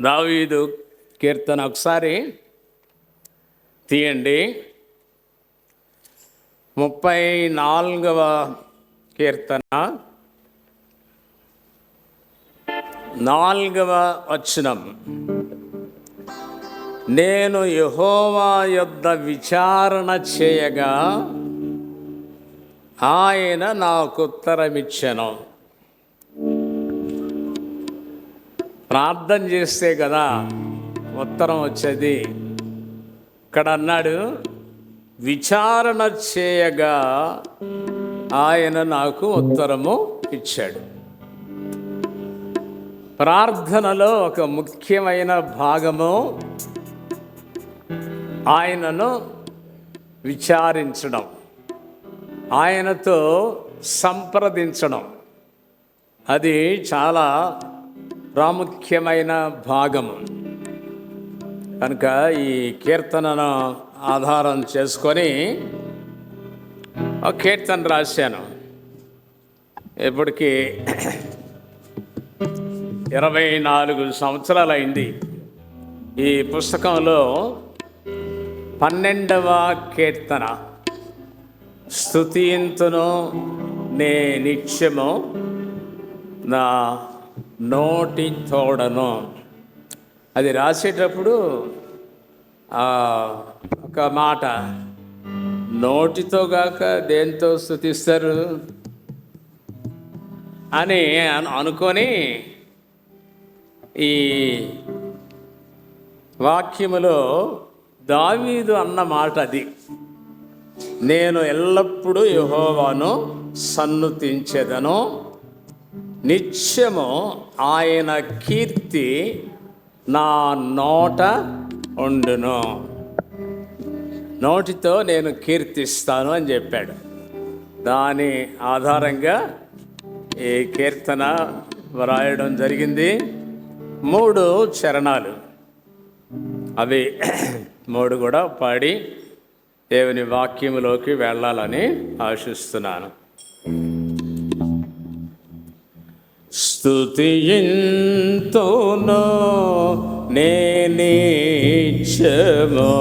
దావీదు కీర్తన ఒకసారి తీయండి. 34వ కీర్తన 4వ వచనం. నేను యెహోవా యొద్ద విచారణ చేయగా ఆయన నాకు ఉత్తరమిచ్చెను. ప్రార్థన చేస్తే కదా ఉత్తరం వచ్చేది. ఇక్కడ అన్నాడు, విచారణ చేయగా ఆయన నాకు ఉత్తరము ఇచ్చాడు. ప్రార్థనలో ఒక ముఖ్యమైన భాగము ఆయనను విచారించడం, ఆయనతో సంప్రదించడం. అది చాలా ప్రాముఖ్యమైన భాగము. కనుక ఈ కీర్తనను ఆధారం చేసుకొని ఒక కీర్తన రాశాను. ఇప్పటికీ 24 సంవత్సరాలు అయింది. ఈ పుస్తకంలో 12వ కీర్తన, స్తుతింతును నే నిత్యము నా నోటి తోడను. అది రాసేటప్పుడు ఒక మాట, నోటితో గాక దేంతో స్తుతిస్తారు అని అనుకొని ఈ వాక్యములో దావీదు అన్న మాట అది. నేను ఎల్లప్పుడూ యెహోవాను సన్నుతించెదను, నిత్యము ఆయన కీర్తి నా నోట ఉండును. నోటితో నేను కీర్తిస్తాను అని చెప్పాడు. దాని ఆధారంగా ఈ కీర్తన వ్రాయడం జరిగింది. 3 చరణాలు, అవి 3 కూడా పాడి దేవుని వాక్యములోకి వెళ్ళాలని ఆశిస్తున్నాను. స్తుతింతును నే నిత్యము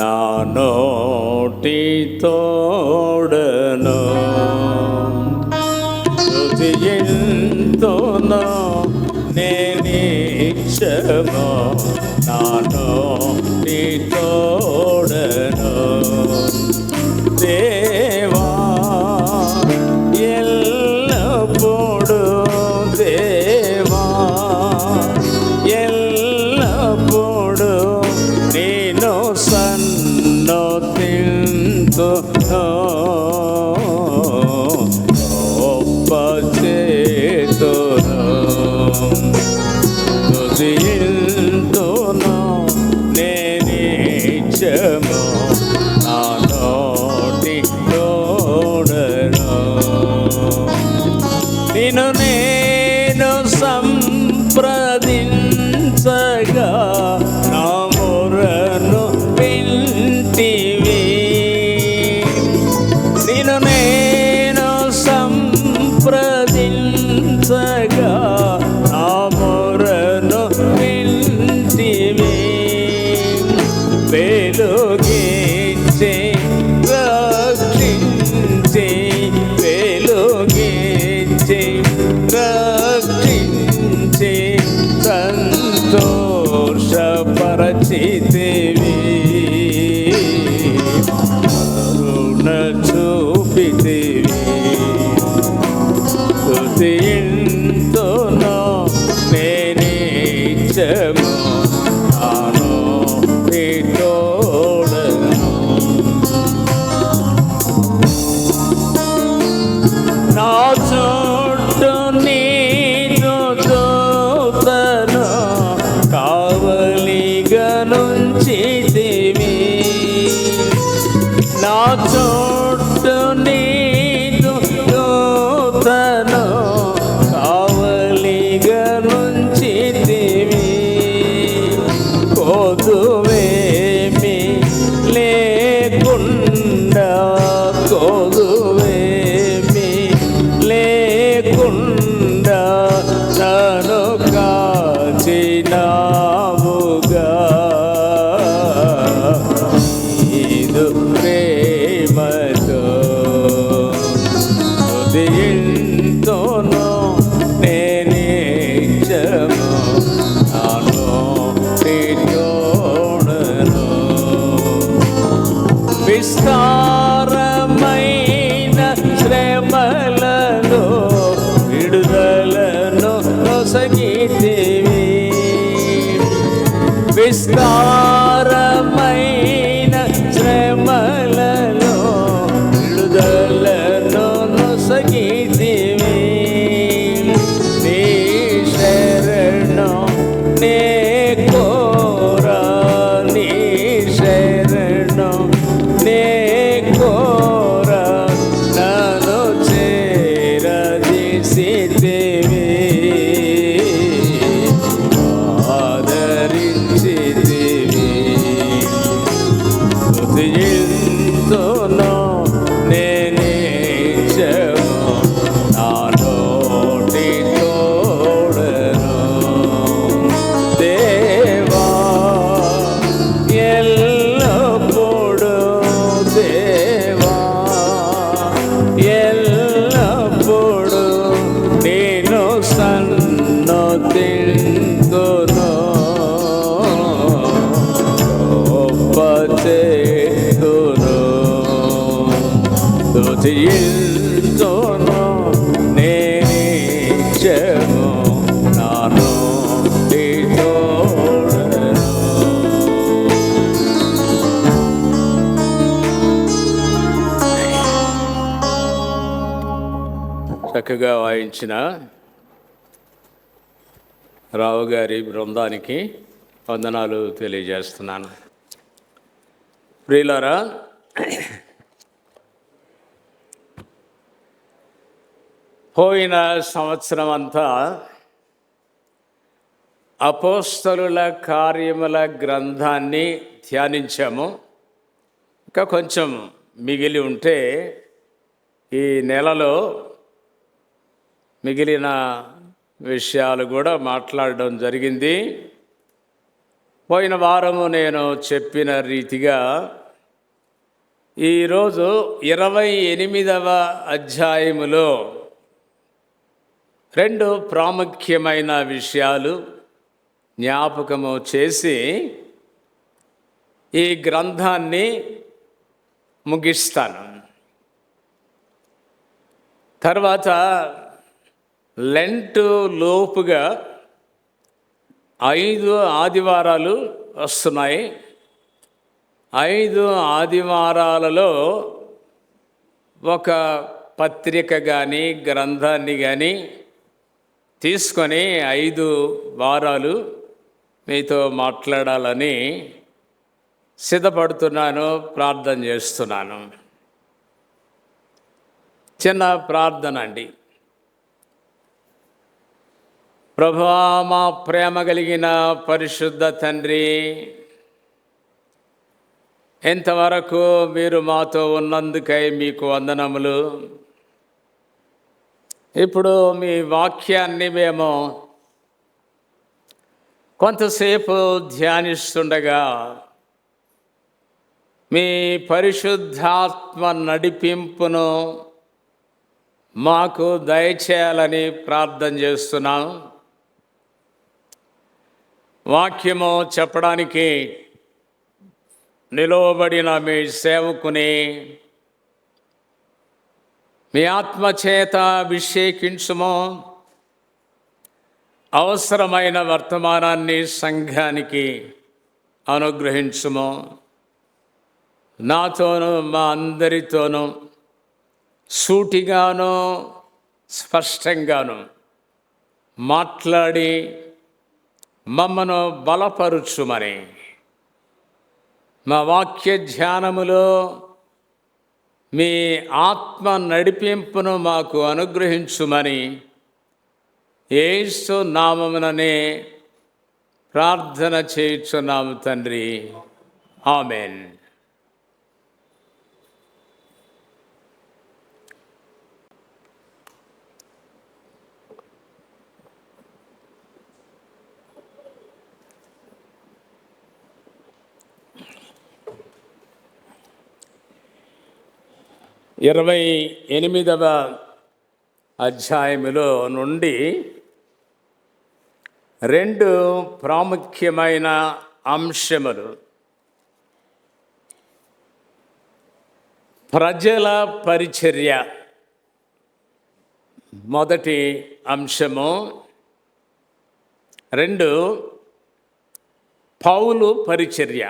నా నోటి తోడను, స్తుతింతును నే నిత్యము నా నోటి తోడను. దేవా ఎల్లప్పుడు, దేవా ఎల్లప్పుడు నేను సన్నుతింతును, గొప్ప చేతును. స్తుతింతును నే నిత్యము నా నోటి తోడను. నిన్ను నేను సంప్రదించగా నా మొరను వింటివి. నిన్ను నేను సంప్రదించగా నా మొరను వింటివి. వెలుగించి రక్షించి, వెలుగించి రక్షించి సంతోషపరచితివి. కరుణ చూపితివి. స్తుతింతును నే నిత్యము నా నోటి తోడను. నా చుట్టూ నీదు దూతను కావలిగా నుంచితివి. నా చుట్టూ నీదు దూతను కావలిగా నుంచితివి. కొదువేమి లేకుండా, కొదువేమి లేకుండా నన్ను కాచి విస్తారమైన శ్రమలలో విడుదలను నొసగితివి. నీ శరణం నే కోరా, నీ శరణం నే కోరా, నన్ను చేరదీసితివి, ఆదరించితివి. స్తుతింతును నే నిత్యము, నా నోటి తోడను. దేవా ఎల్లప్పుడూ, దేవా ఎల్లప్పుడూ నేను సన్నతింతును, గొప్ప చేతును. స్తుతింతును నే నిత్యము, నా నోటి తోడను. చక్కగా వాయించిన రావు గారి బృందానికి వందనాలు తెలియజేస్తున్నాను. ప్రియులారా, పోయిన సంవత్సరం అంతా అపోస్తలుల కార్యముల గ్రంథాన్ని ధ్యానించాము. ఇంకా కొంచెం మిగిలి ఉంటే ఈ నెలలో మిగిలిన విషయాలు కూడా మాట్లాడడం జరిగింది. పోయిన వారము నేను చెప్పిన రీతిగా ఈరోజు 28వ అధ్యాయములో 2 ప్రాముఖ్యమైన విషయాలు జ్ఞాపకము చేసి ఈ గ్రంథాన్ని ముగిస్తాను. తర్వాత లెంట్ లోపుగా 5 ఆదివారాలు వస్తున్నాయి. 5 ఆదివారాలలో ఒక పత్రిక కానీ గ్రంథాన్ని కానీ తీసుకొని 5 వారాలు మీతో మాట్లాడాలని సిద్ధపడుతున్నాను, ప్రార్థన చేస్తున్నాను. చిన్న ప్రార్థన అండి. ప్రభువా, మా ప్రేమ కలిగిన పరిశుద్ధ తండ్రి, ఎంతవరకు మీరు మాతో ఉన్నందుకై మీకు వందనములు. ఇప్పుడు మీ వాక్యాన్ని మేము కొంతసేపు ధ్యానిస్తుండగా మీ పరిశుద్ధాత్మ నడిపింపును మాకు దయచేయాలని ప్రార్థన చేస్తున్నాం. వాక్యము చెప్పడానికి నిలువబడిన మీ సేవకుని మీ ఆత్మచేత అభిషేకించుము. అవసరమైన వర్తమానాన్ని సంఘానికి అనుగ్రహించుము. నాతోనూ మా అందరితోనూ సూటిగాను స్పష్టంగాను మాట్లాడి మమ్మను బలపరుచుమని, మా వాక్య ధ్యానములో మీ ఆత్మ నడిపింపును మాకు అనుగ్రహించుమని యేసు నామముననే ప్రార్థన చేయుచున్నాము తండ్రి. ఆమెన్. ఇరవై 28వ అధ్యాయములో నుండి 2 ప్రాముఖ్యమైన అంశములు. ప్రజల పరిచర్య మొదటి అంశము. 2 పౌలు పరిచర్య.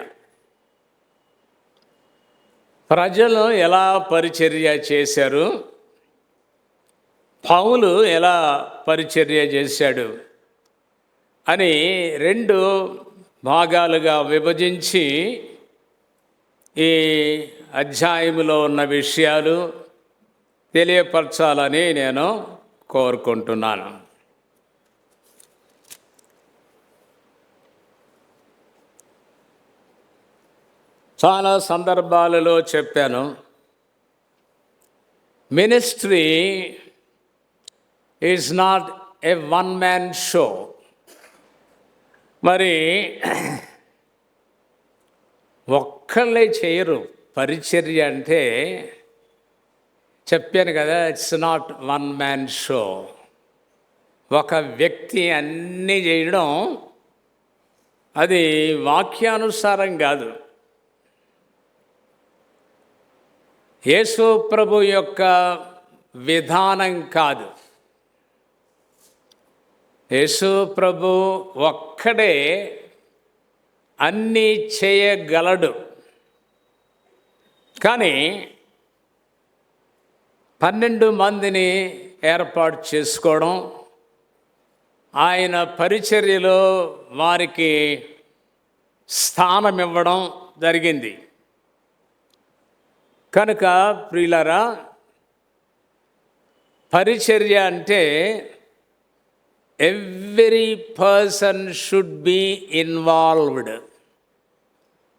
ప్రజలు ఎలా పరిచర్య చేశారు, పౌలు ఎలా పరిచర్య చేశాడు అని రెండు భాగాలుగా విభజించి ఈ అధ్యాయంలో ఉన్న విషయాలు తెలియపరచాలని నేను కోరుకుంటున్నాను. చాలా సందర్భాలలో చెప్పాను, ministry is not A one man show. మరి ఒక్కళ్ళే చేయరు పరిచర్య అంటే. చెప్పాను కదా, it's not one man show. ఒక వ్యక్తి అన్నీ చేయడం అది వాక్యానుసారం కాదు. యేసు ప్రభు యొక్క విధానం కాదు. యేసు ప్రభు ఒక్కడే అన్నీ చేయగలడు. కానీ 12 మందిని ఏర్పాటు చేసుకోవడం, ఆయన పరిచర్యలో వారికి స్థానం ఇవ్వడం జరిగింది. కనుక ప్రియులారా, పరిచర్య అంటే every person should be involved.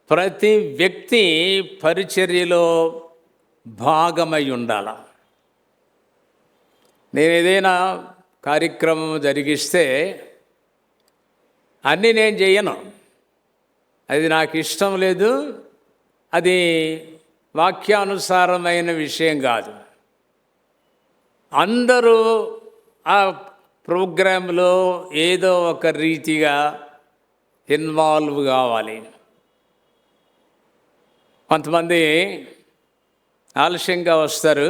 ప్రతి వ్యక్తి పరిచర్యలో భాగమై ఉండాల. నేను ఏదైనా కార్యక్రమం జరిగిస్తే అన్నీ నేను చేయను, అది నాకు ఇష్టం లేదు, అది వాక్యానుసారమైన విషయం కాదు. అందరూ ఆ ప్రోగ్రాంలో ఏదో ఒక రీతిగా ఇన్వాల్వ్ కావాలి. కొంతమంది ఆలస్యంగా వస్తారు,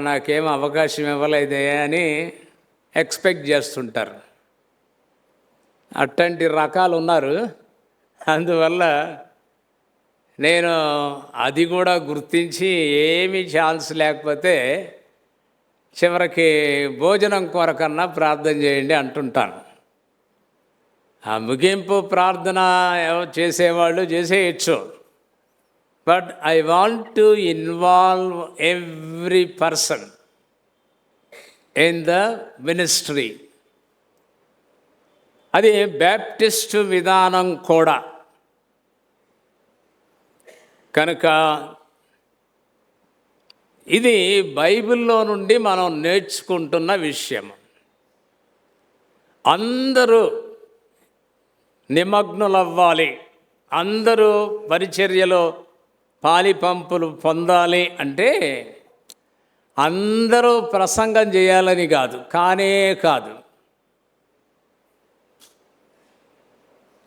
నాకేం అవకాశం ఇవ్వలేదే అని ఎక్స్పెక్ట్ చేస్తుంటారు. అట్లాంటి రకాలు ఉన్నారు. అందువల్ల నేను అది కూడా గుర్తించి ఏమీ ఛాన్స్ లేకపోతే చివరికి భోజనం కొరకన్నా ప్రార్థన చేయండి అంటుంటాను. ఆ ముగింపు ప్రార్థన చేసేవాళ్ళు చేసేయచ్చు, but I want to involve every person in the ministry. అది బ్యాప్టిస్ట్ విధానం కూడా. కనుక ఇది బైబిల్లో నుండి మనం నేర్చుకుంటున్న విషయం. అందరూ నిమగ్నులవ్వాలి, అందరూ పరిచర్యలో పాలిపంపులు పొందాలి అంటే అందరూ ప్రసంగం చేయాలని కాదు, కానే కాదు.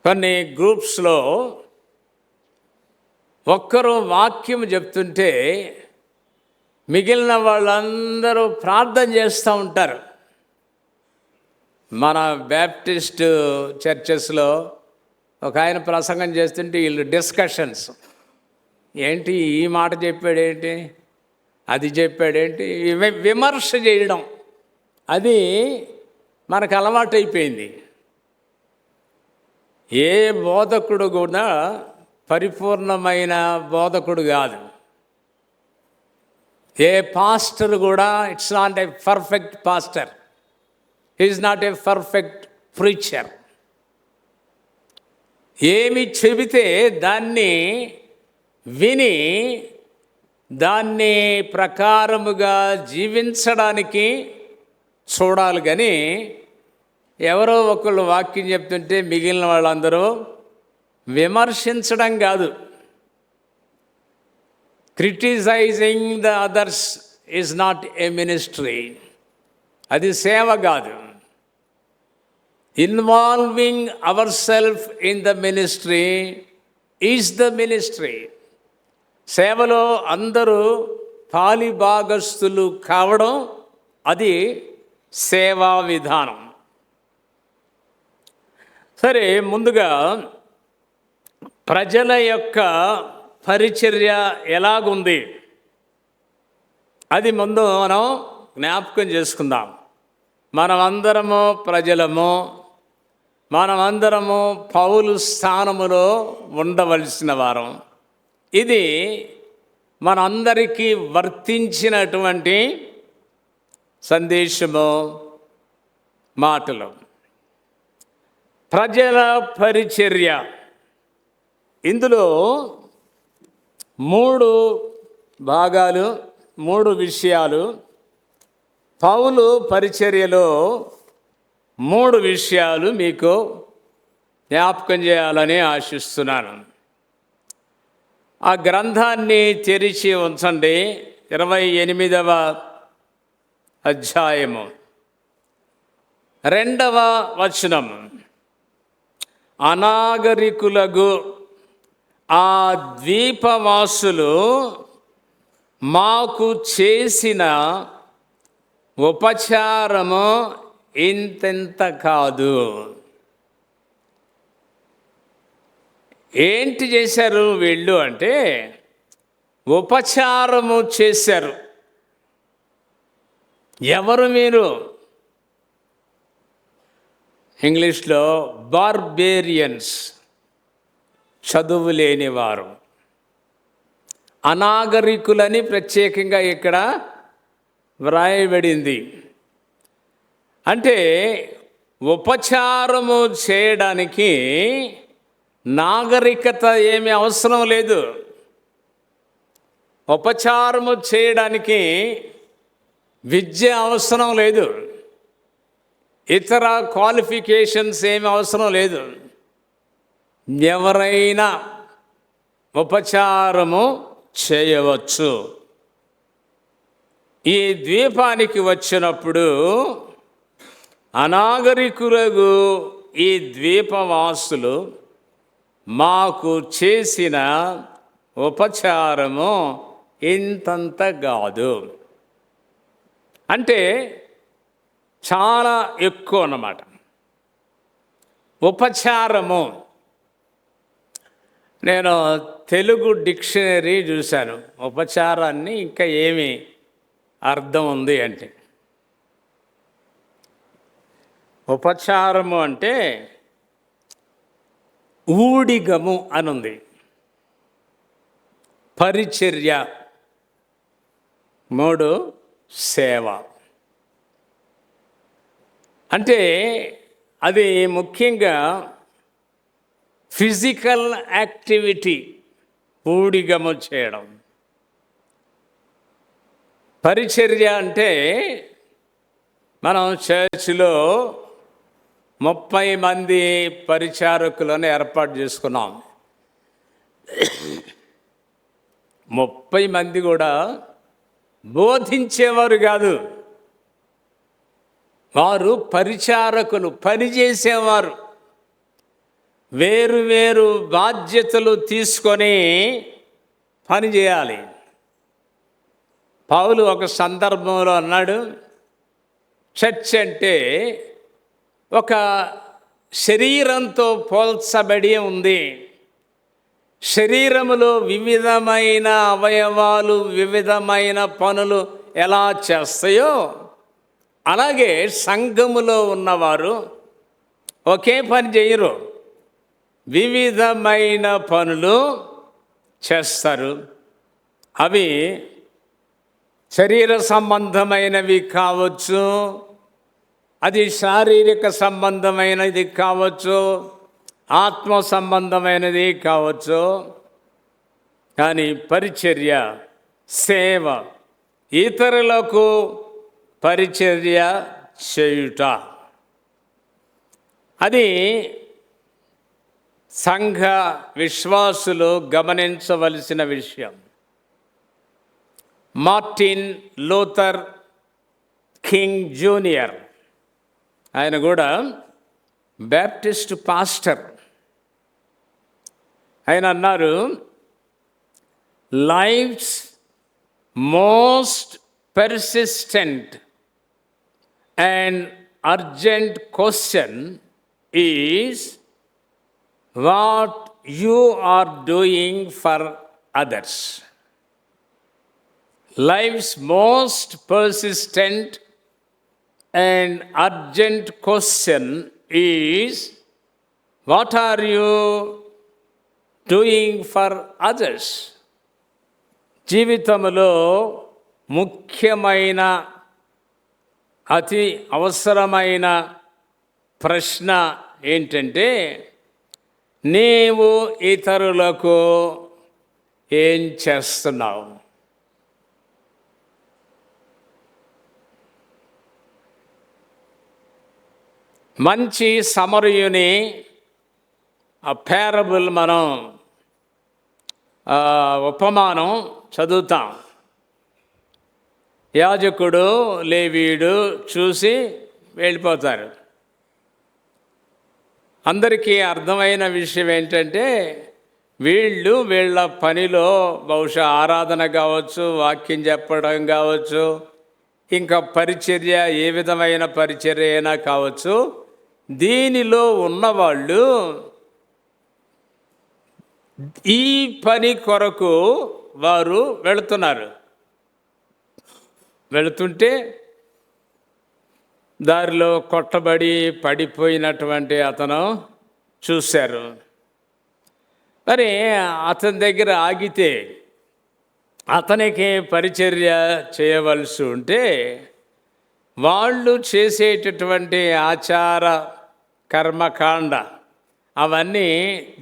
కొన్ని గ్రూప్స్లో ఒక్కరు వాక్యం చెప్తుంటే మిగిలిన వాళ్ళందరూ ప్రార్థన చేస్తూ ఉంటారు. మన బ్యాప్టిస్ట్ చర్చెస్లో ఒక ఆయన ప్రసంగం చేస్తుంటే వీళ్ళు డిస్కషన్స్, ఏంటి ఈ మాట చెప్పాడేంటి, అది చెప్పాడేంటి, విమర్శ చేయడం, అది మనకు అలవాటైపోయింది. ఏ బోధకుడు కూడా పరిపూర్ణమైన బోధకుడు కాదు. ఏ పాస్టర్ కూడా it's not a perfect pastor, is not a perfect preacher. ఏమి చెబితే దాన్ని విని దాన్ని ప్రకారముగా జీవించడానికి చూడాలి. కానీ ఎవరో ఒకళ్ళు వాక్యం చెప్తుంటే మిగిలిన వాళ్ళందరూ విమర్శించడం కాదు. Criticising the others is not a ministry, అది సేవ కాదు. Involving our self in the ministry is the ministry. సేవలో అందరూ పాలిభాగస్తులు కావడం అది సేవా విధానం. సరే, ముందుగా ప్రజల యొక్క పరిచర్య ఎలాగుంది అది ముందు మనం జ్ఞాపకం చేసుకుందాం. మనమందరము ప్రజలము, మనమందరము పౌలు స్థానములో ఉండవలసిన వారం. ఇది మనందరికీ వర్తించినటువంటి సందేశము, మాటలు. ప్రజల పరిచర్య, ఇందులో 3 భాగాలు, 3 విషయాలు. పౌలు పరిచర్యలో 3 విషయాలు మీకు జ్ఞాపకం చేయాలని ఆశిస్తున్నాను. ఆ గ్రంథాన్ని తెరిచి ఉంచండి. 28వ అధ్యాయము 2వ వచనం. అనాగరికులగు ఆ ద్వీపవాసులు మాకు చేసిన ఉపచారము ఇంతెంత కాదు. ఏంటి చేశారు వీళ్ళు అంటే, ఉపచారము చేశారు. ఎవరు మీరు? ఇంగ్లీష్లో బార్బేరియన్స్, చదువు లేనివారు, అనాగరికులని ప్రత్యేకంగా ఇక్కడ వ్రాయబడింది. అంటే ఉపచారము చేయడానికి నాగరికత ఏమీ అవసరం లేదు. ఉపచారము చేయడానికి విద్య అవసరం లేదు. ఇతర క్వాలిఫికేషన్స్ ఏమి అవసరం లేదు. ఎవరైనా ఉపచారము చేయవచ్చు. ఈ ద్వీపానికి వచ్చినప్పుడు అనాగరికులకు ఈ ద్వీపవాసులు మాకు చేసిన ఉపచారము ఇంతంత కాదు. అంటే చాలా ఎక్కువ అన్నమాట. ఉపచారము, నేను తెలుగు డిక్షనరీ చూశాను. ఉపచారాన్ని ఇంకా ఏమి అర్థం ఉంది అంటే, ఉపచారము అంటే ఊడిగము అనుంది. పరిచర్య, 3 సేవ. అంటే అది ముఖ్యంగా ఫిజికల్ యాక్టివిటీ, ఊడిగము చేయడం. పరిచర్య అంటే మనం చర్చిలో 30 మంది పరిచారకులను ఏర్పాటు చేసుకున్నాం. 30 మంది కూడా బోధించేవారు కాదు, వారు పరిచారకులు, పనిచేసేవారు. వేరు వేరు బాధ్యతలు తీసుకొని పనిచేయాలి. పౌలు ఒక సందర్భంలో అన్నాడు, చర్చ్ అంటే ఒక శరీరంతో పోల్చబడి ఉంది. శరీరములో వివిధమైన అవయవాలు వివిధమైన పనులు ఎలా చేస్తాయో, అలాగే సంఘములో ఉన్నవారు ఒకే పని చేయరు, వివిధమైన పనులు చేస్తారు. అవి శరీర సంబంధమైనవి కావచ్చు, అది శారీరక సంబంధమైనది కావచ్చు, ఆత్మ సంబంధమైనది కావచ్చు. కానీ పరిచర్య, సేవ, ఇతరులకు పరిచర్య చేయుట, అది సంఘ విశ్వాసులు గమనించవలసిన విషయం. మార్టిన్ లూథర్ కింగ్ జూనియర్, ఆయన కూడా బ్యాప్టిస్ట్ పాస్టర్. ఆయన అన్నారు, life's most persistent and urgent question is what you are doing for others. Life's most persistent and urgent question is, what are you doing for others? జీవితంలో ముఖ్యమైన అతి అవసరమైన ప్రశ్న ఏంటంటే, నీవు ఇతరులకు ఏం చేస్తున్నావు? మంచి సమరయుని ఆ పేరబుల్ మనం ఉపమానం చదువుతాం. యాజకుడు లేవీయుడు చూసి వెళ్ళిపోతారు. అందరికీ అర్థమైన విషయం ఏంటంటే, వీళ్ళ పనిలో బహుశా ఆరాధన కావచ్చు, వాక్యం చెప్పడం కావచ్చు, ఇంకా పరిచర్య, ఏ విధమైన పరిచర్య అయినా కావచ్చు, దీనిలో ఉన్నవాళ్ళు ఈ పని కొరకు వారు వెళుతుంటే దారిలో కొట్టబడి పడిపోయినటువంటి అతను చూశారు. మరి అతని దగ్గర ఆగితే అతనికి పరిచర్య చేయవలసి ఉంటే వాళ్ళు చేసేటటువంటి ఆచార కర్మకాండ అవన్నీ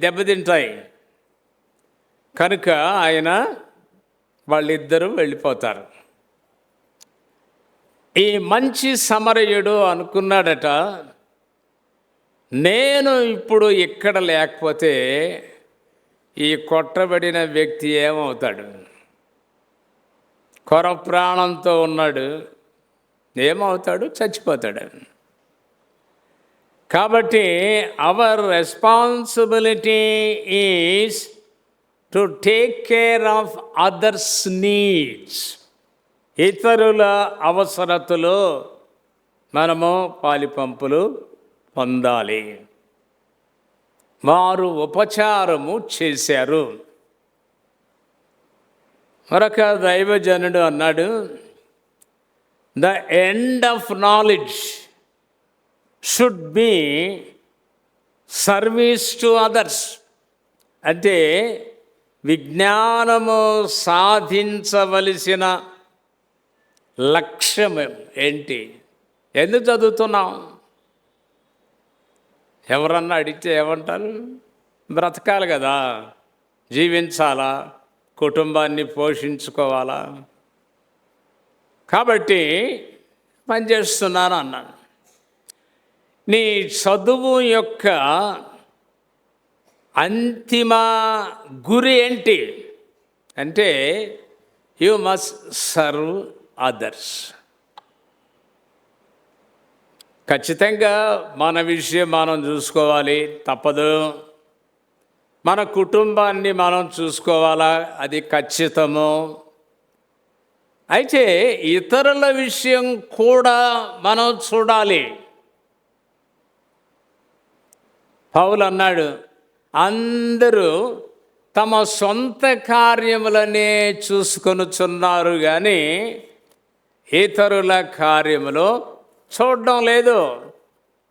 దెబ్బతింటాయి. కనుక వాళ్ళిద్దరూ వెళ్ళిపోతారు. ఈ మంచి సమరయుడు అనుకున్నాడట, నేను ఇప్పుడు ఇక్కడ లేకపోతే ఈ కొట్టబడిన వ్యక్తి ఏమవుతాడు? కొర ప్రాణంతో ఉన్నాడు, ఏమవుతాడు? చచ్చిపోతాడు. కాబట్టి our responsibility is to take care of others needs. ఇతరుల అవసరతలో మనము పాలిపంపులు పొందాలి. వారు ఉపచారము చేశారు. మరొక దైవజనుడు అన్నాడు, the end of knowledge should be service to others. అంటే విజ్ఞానము సాధించవలసిన లక్ష్యం ఏంటి? ఎందుకు చదువుతున్నాం? ఎవరన్నా అడిగితే ఏమంటారు? బ్రతకాలి కదా, జీవించాలా, కుటుంబాన్ని పోషించుకోవాలా, కాబట్టి పనిచేస్తున్నాను అన్నాను. నీ చదువు యొక్క అంతిమ గురి ఏంటి అంటే, యు మస్ట్ సర్వ్ అదర్స్. ఖచ్చితంగా మన విషయం మనం చూసుకోవాలి, తప్పదు. మన కుటుంబాన్ని మనం చూసుకోవాలా, అది ఖచ్చితము. అయితే ఇతరుల విషయం కూడా మనం చూడాలి. పౌలు అన్నాడు, అందరూ తమ సొంత కార్యములనే చూసుకొనుచున్నారు కానీ ఇతరుల కార్యములు చూడడం లేదు.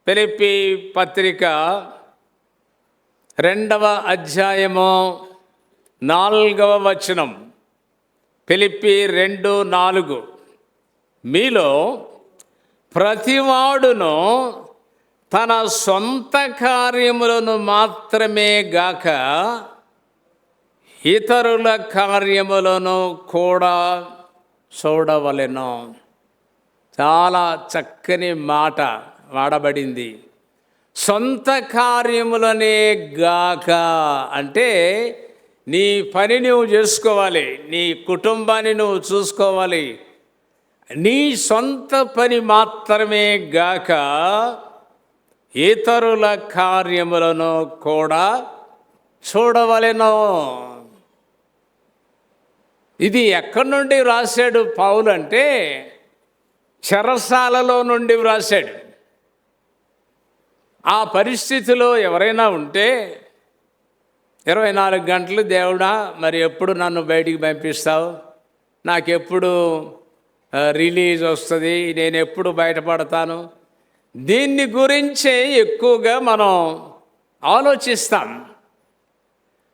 ఫిలిప్పీ పత్రిక 2వ అధ్యాయము 4వ వచనం. ఫిలిప్పీ 2:4, మీలో ప్రతివాడును తన సొంత కార్యములను మాత్రమే గాక ఇతరుల కార్యములను కూడా చూడవలెను. చాలా చక్కని మాట వాడబడింది. సొంత కార్యములనే గాక అంటే నీ పని నువ్వు చేసుకోవాలి, నీ కుటుంబాన్ని నువ్వు చూసుకోవాలి. నీ సొంత పని మాత్రమే గాక ఇతరుల కార్యములను కూడా చూడవలెను. ఇది ఎక్కడి నుండి వ్రాసాడు పౌలు అంటే, చెరసాలలో నుండి వ్రాసాడు. ఆ పరిస్థితిలో ఎవరైనా ఉంటే 24 గంటలు దేవుడా మరి ఎప్పుడు నన్ను బయటికి పంపిస్తావు, నాకెప్పుడు రిలీజ్ వస్తుంది, నేను ఎప్పుడు బయటపడతాను, దీన్ని గురించే ఎక్కువగా మనం ఆలోచిస్తాం.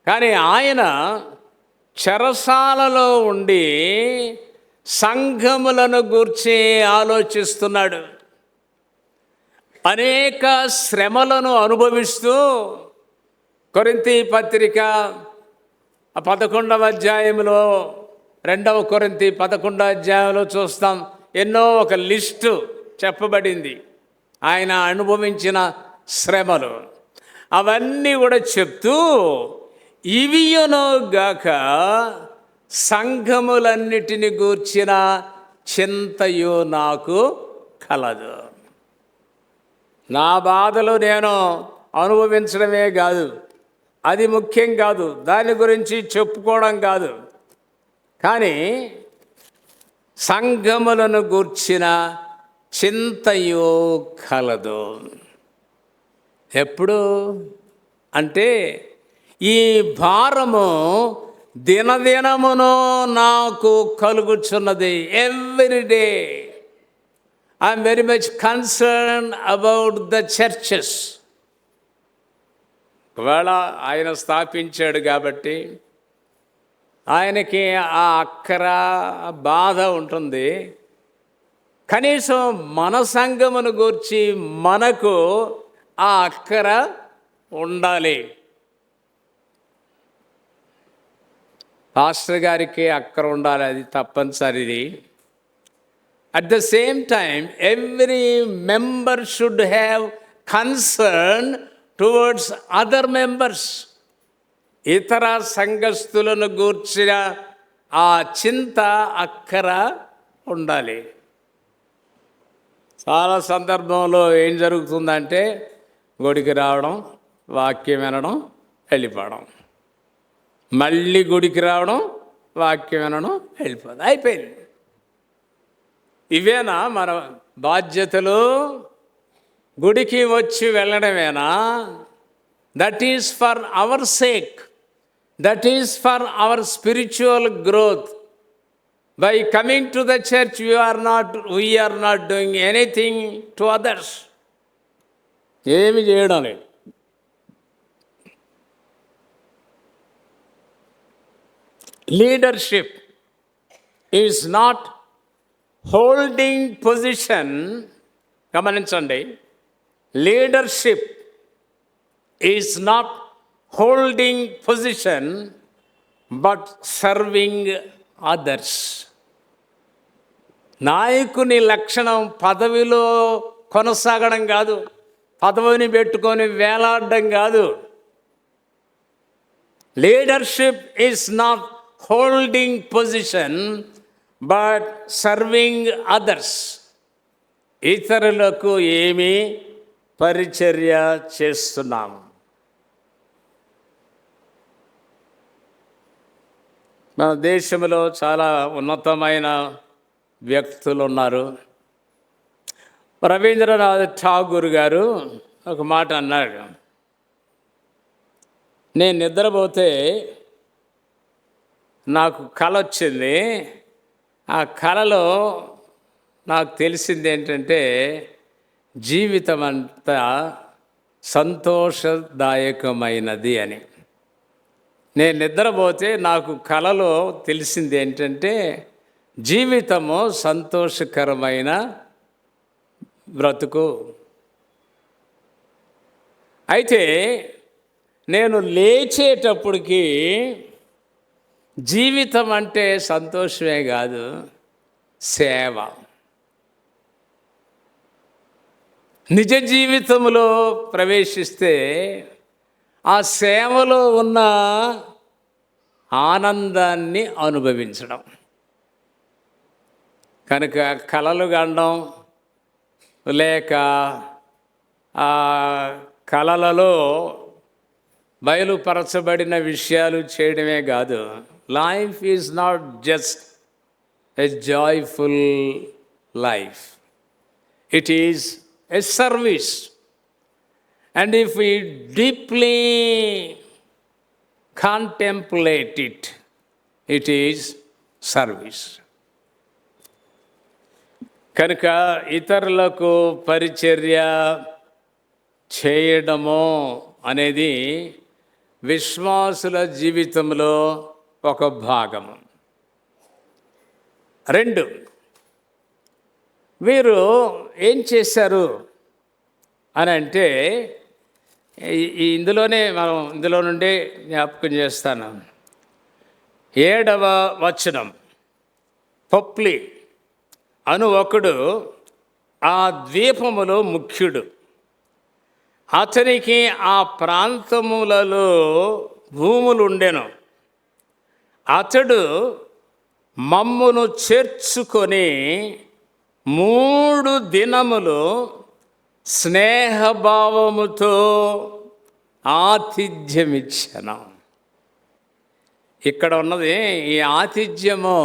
కానీ ఆయన చెరసాలలో ఉండి సంఘములను గూర్చి ఆలోచిస్తున్నాడు. అనేక శ్రమలను అనుభవిస్తూ కొరింథీ పత్రిక 11వ అధ్యాయంలో 2వ కొరింథీ 11వ అధ్యాయంలో చూస్తాం. ఎన్నో ఒక లిస్టు చెప్పబడింది, ఆయన అనుభవించిన శ్రమలు. అవన్నీ కూడా చెప్తూ ఇవియును గాక సంఘములన్నిటిని గూర్చిన చింతయు నాకు కలదు. నా బాధలు నేను అనుభవించడమే కాదు, అది ముఖ్యం కాదు, దాని గురించి చెప్పుకోవడం కాదు, కానీ సంఘములను గూర్చిన చింతయు కలదు. ఎప్పుడు అంటే ఈ భారము దినదినమును నాకు కలుగుచున్నది. Every day I'm very much concern about the churches. ఒకవేళ ఆయన స్థాపించాడు కాబట్టి ఆయనకి ఆ అక్కర బాధ ఉంటుంది. కనీసం మన సంఘమును గూర్చి మనకు ఆ అక్కర ఉండాలి. పాస్టర్ గారికి అక్కర ఉండాలి, అది తప్పనిసరిది. At the same time every member should have concern towards other members. ఇతర సంఘస్థులను గూర్చిన ఆ చింత అక్కర ఉండాలి. చాలా సందర్భంలో ఏం జరుగుతుందంటే గుడికి రావడం, వాక్యం వినడం, వెళ్ళిపోవడం, మళ్ళీ గుడికి రావడం, వాక్యం వినడం, వెళ్ళిపోవడం, అయిపోయింది. ఇవేనా మన బాధ్యతలు? గుడికి వచ్చి వెళ్ళడమేనా? That is for our sake, that is for our spiritual growth. By coming to the church, we are not doing anything to others. ఏమి చేయడం లేదు. Leadership is not holding position. గమనించండి, leadership is not holding position but serving others. నాయకుని లక్షణం పదవిలో కొనసాగడం కాదు, పదవిని పెట్టుకొని వేలాడడం కాదు. Leadership is not holding position but serving others. ఇతరులకు ఏమి పరిచర్య చేస్తున్నాము. మన దేశంలో చాలా ఉన్నతమైన వ్యక్తులు ఉన్నారు. రవీంద్రనాథ్ ఠాగూర్ గారు ఒక మాట అన్నాడు, నేను నిద్రపోతే నాకు కల వచ్చింది, ఆ కలలో నాకు తెలిసింది ఏంటంటే జీవితం అంతా సంతోషదాయకమైనది అని. నేను నిద్రపోతే నాకు కలలో తెలిసింది ఏంటంటే జీవితము సంతోషకరమైన బ్రతుకు. అయితే నేను లేచేటప్పటికి జీవితం అంటే సంతోషమే కాదు, సేవ. నిజ జీవితంలో ప్రవేశిస్తే ఆ సేవలో ఉన్న ఆనందాన్ని అనుభవించడం. కనుక కలలు గండం లేక ఆ కలలలో బయలుపరచబడిన విషయాలు చేయడమే కాదు. Life is not just a joyful life, it is a service. And if we deeply contemplate it. It is service. కనుక ఇతరులకు పరిచర్య చేయడము అనేది విశ్వాసుల జీవితంలో ఒక భాగము. 2, వీరు ఏం చేశారు అని అంటే, ఇందులో నుండి జ్ఞాపకం చేస్తాను. 7వ వచనం, పొప్లి అను ఒకడు ఆ ద్వీపములో ముఖ్యుడు, అతనికి ఆ ప్రాంతములలో భూములుండెను. అతడు మమ్మును చేర్చుకొని 3 దినములు స్నేహభావముతో ఆతిథ్యమిచ్చాను. ఇక్కడ ఉన్నది ఈ ఆతిథ్యము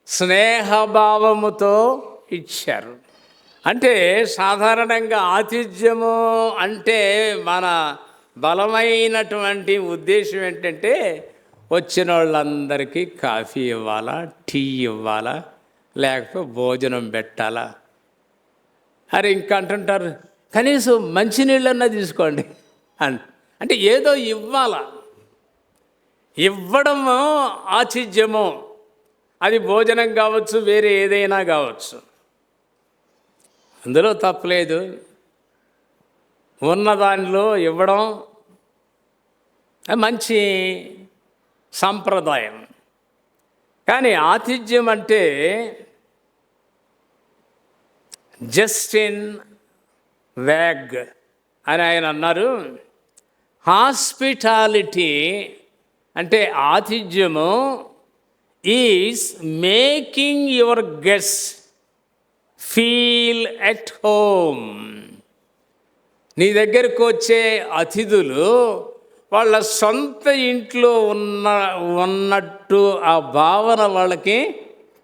స్నేహభావముతో ఇచ్చారు. అంటే సాధారణంగా ఆతిథ్యము అంటే మన బలమైనటువంటి ఉద్దేశం ఏంటంటే వచ్చిన వాళ్ళందరికీ కాఫీ ఇవ్వాలా, టీ ఇవ్వాలా, లేకపోతే భోజనం పెట్టాలా. అరే ఇంకా అంటుంటారు కనీసం మంచినీళ్ళన్నా తీసుకోండి అంటే ఏదో ఇవ్వాలా. ఇవ్వడము ఆతిథ్యము. అది భోజనం కావచ్చు, వేరే ఏదైనా కావచ్చు, అందులో తప్పలేదు. ఉన్నదానిలో ఇవ్వడం మంచి సంప్రదాయం. కానీ ఆతిథ్యం అంటే జస్టిన్ వ్యాగ్ అని ఆయన అన్నారు, హాస్పిటాలిటీ అంటే ఆతిథ్యము is making your guest feel at home. నీ దగ్గరకు వచ్చే అతిథులు వాళ్ళ సొంత ఇంట్లో ఉన్నట్టు ఆ భావన వాళ్ళకి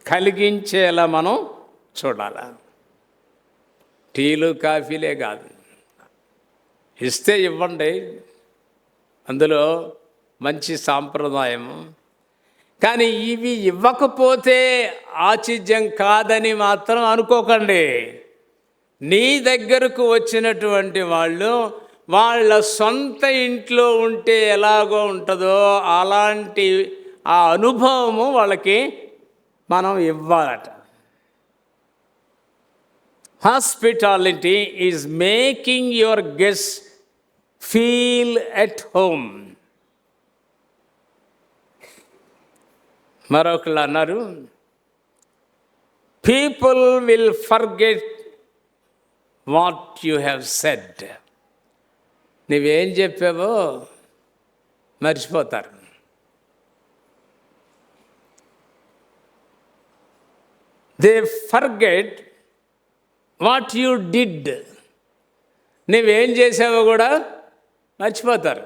కలిగించేలా మనం చూడాలి. టీలు కాఫీలే కాదు, ఇస్తే ఇవ్వండి, అందులో మంచి సాంప్రదాయము. కానీ ఇవి ఇవ్వకపోతే ఆతిథ్యం కాదని మాత్రం అనుకోకండి. నీ దగ్గరకు వచ్చినటువంటి వాళ్ళు వాళ్ళ సొంత ఇంట్లో ఉంటే ఎలాగో ఉంటుందో అలాంటి ఆ అనుభవము వాళ్ళకి మనం ఇవ్వాలట. Hospitality is making your guest feel at home. మరొకళ్ళు అన్నారు, people will forget what you have said. నువ్వేం చెప్పావో మర్చిపోతారు. They forget what you did. నువ్వేం చేసావో కూడా మర్చిపోతారు.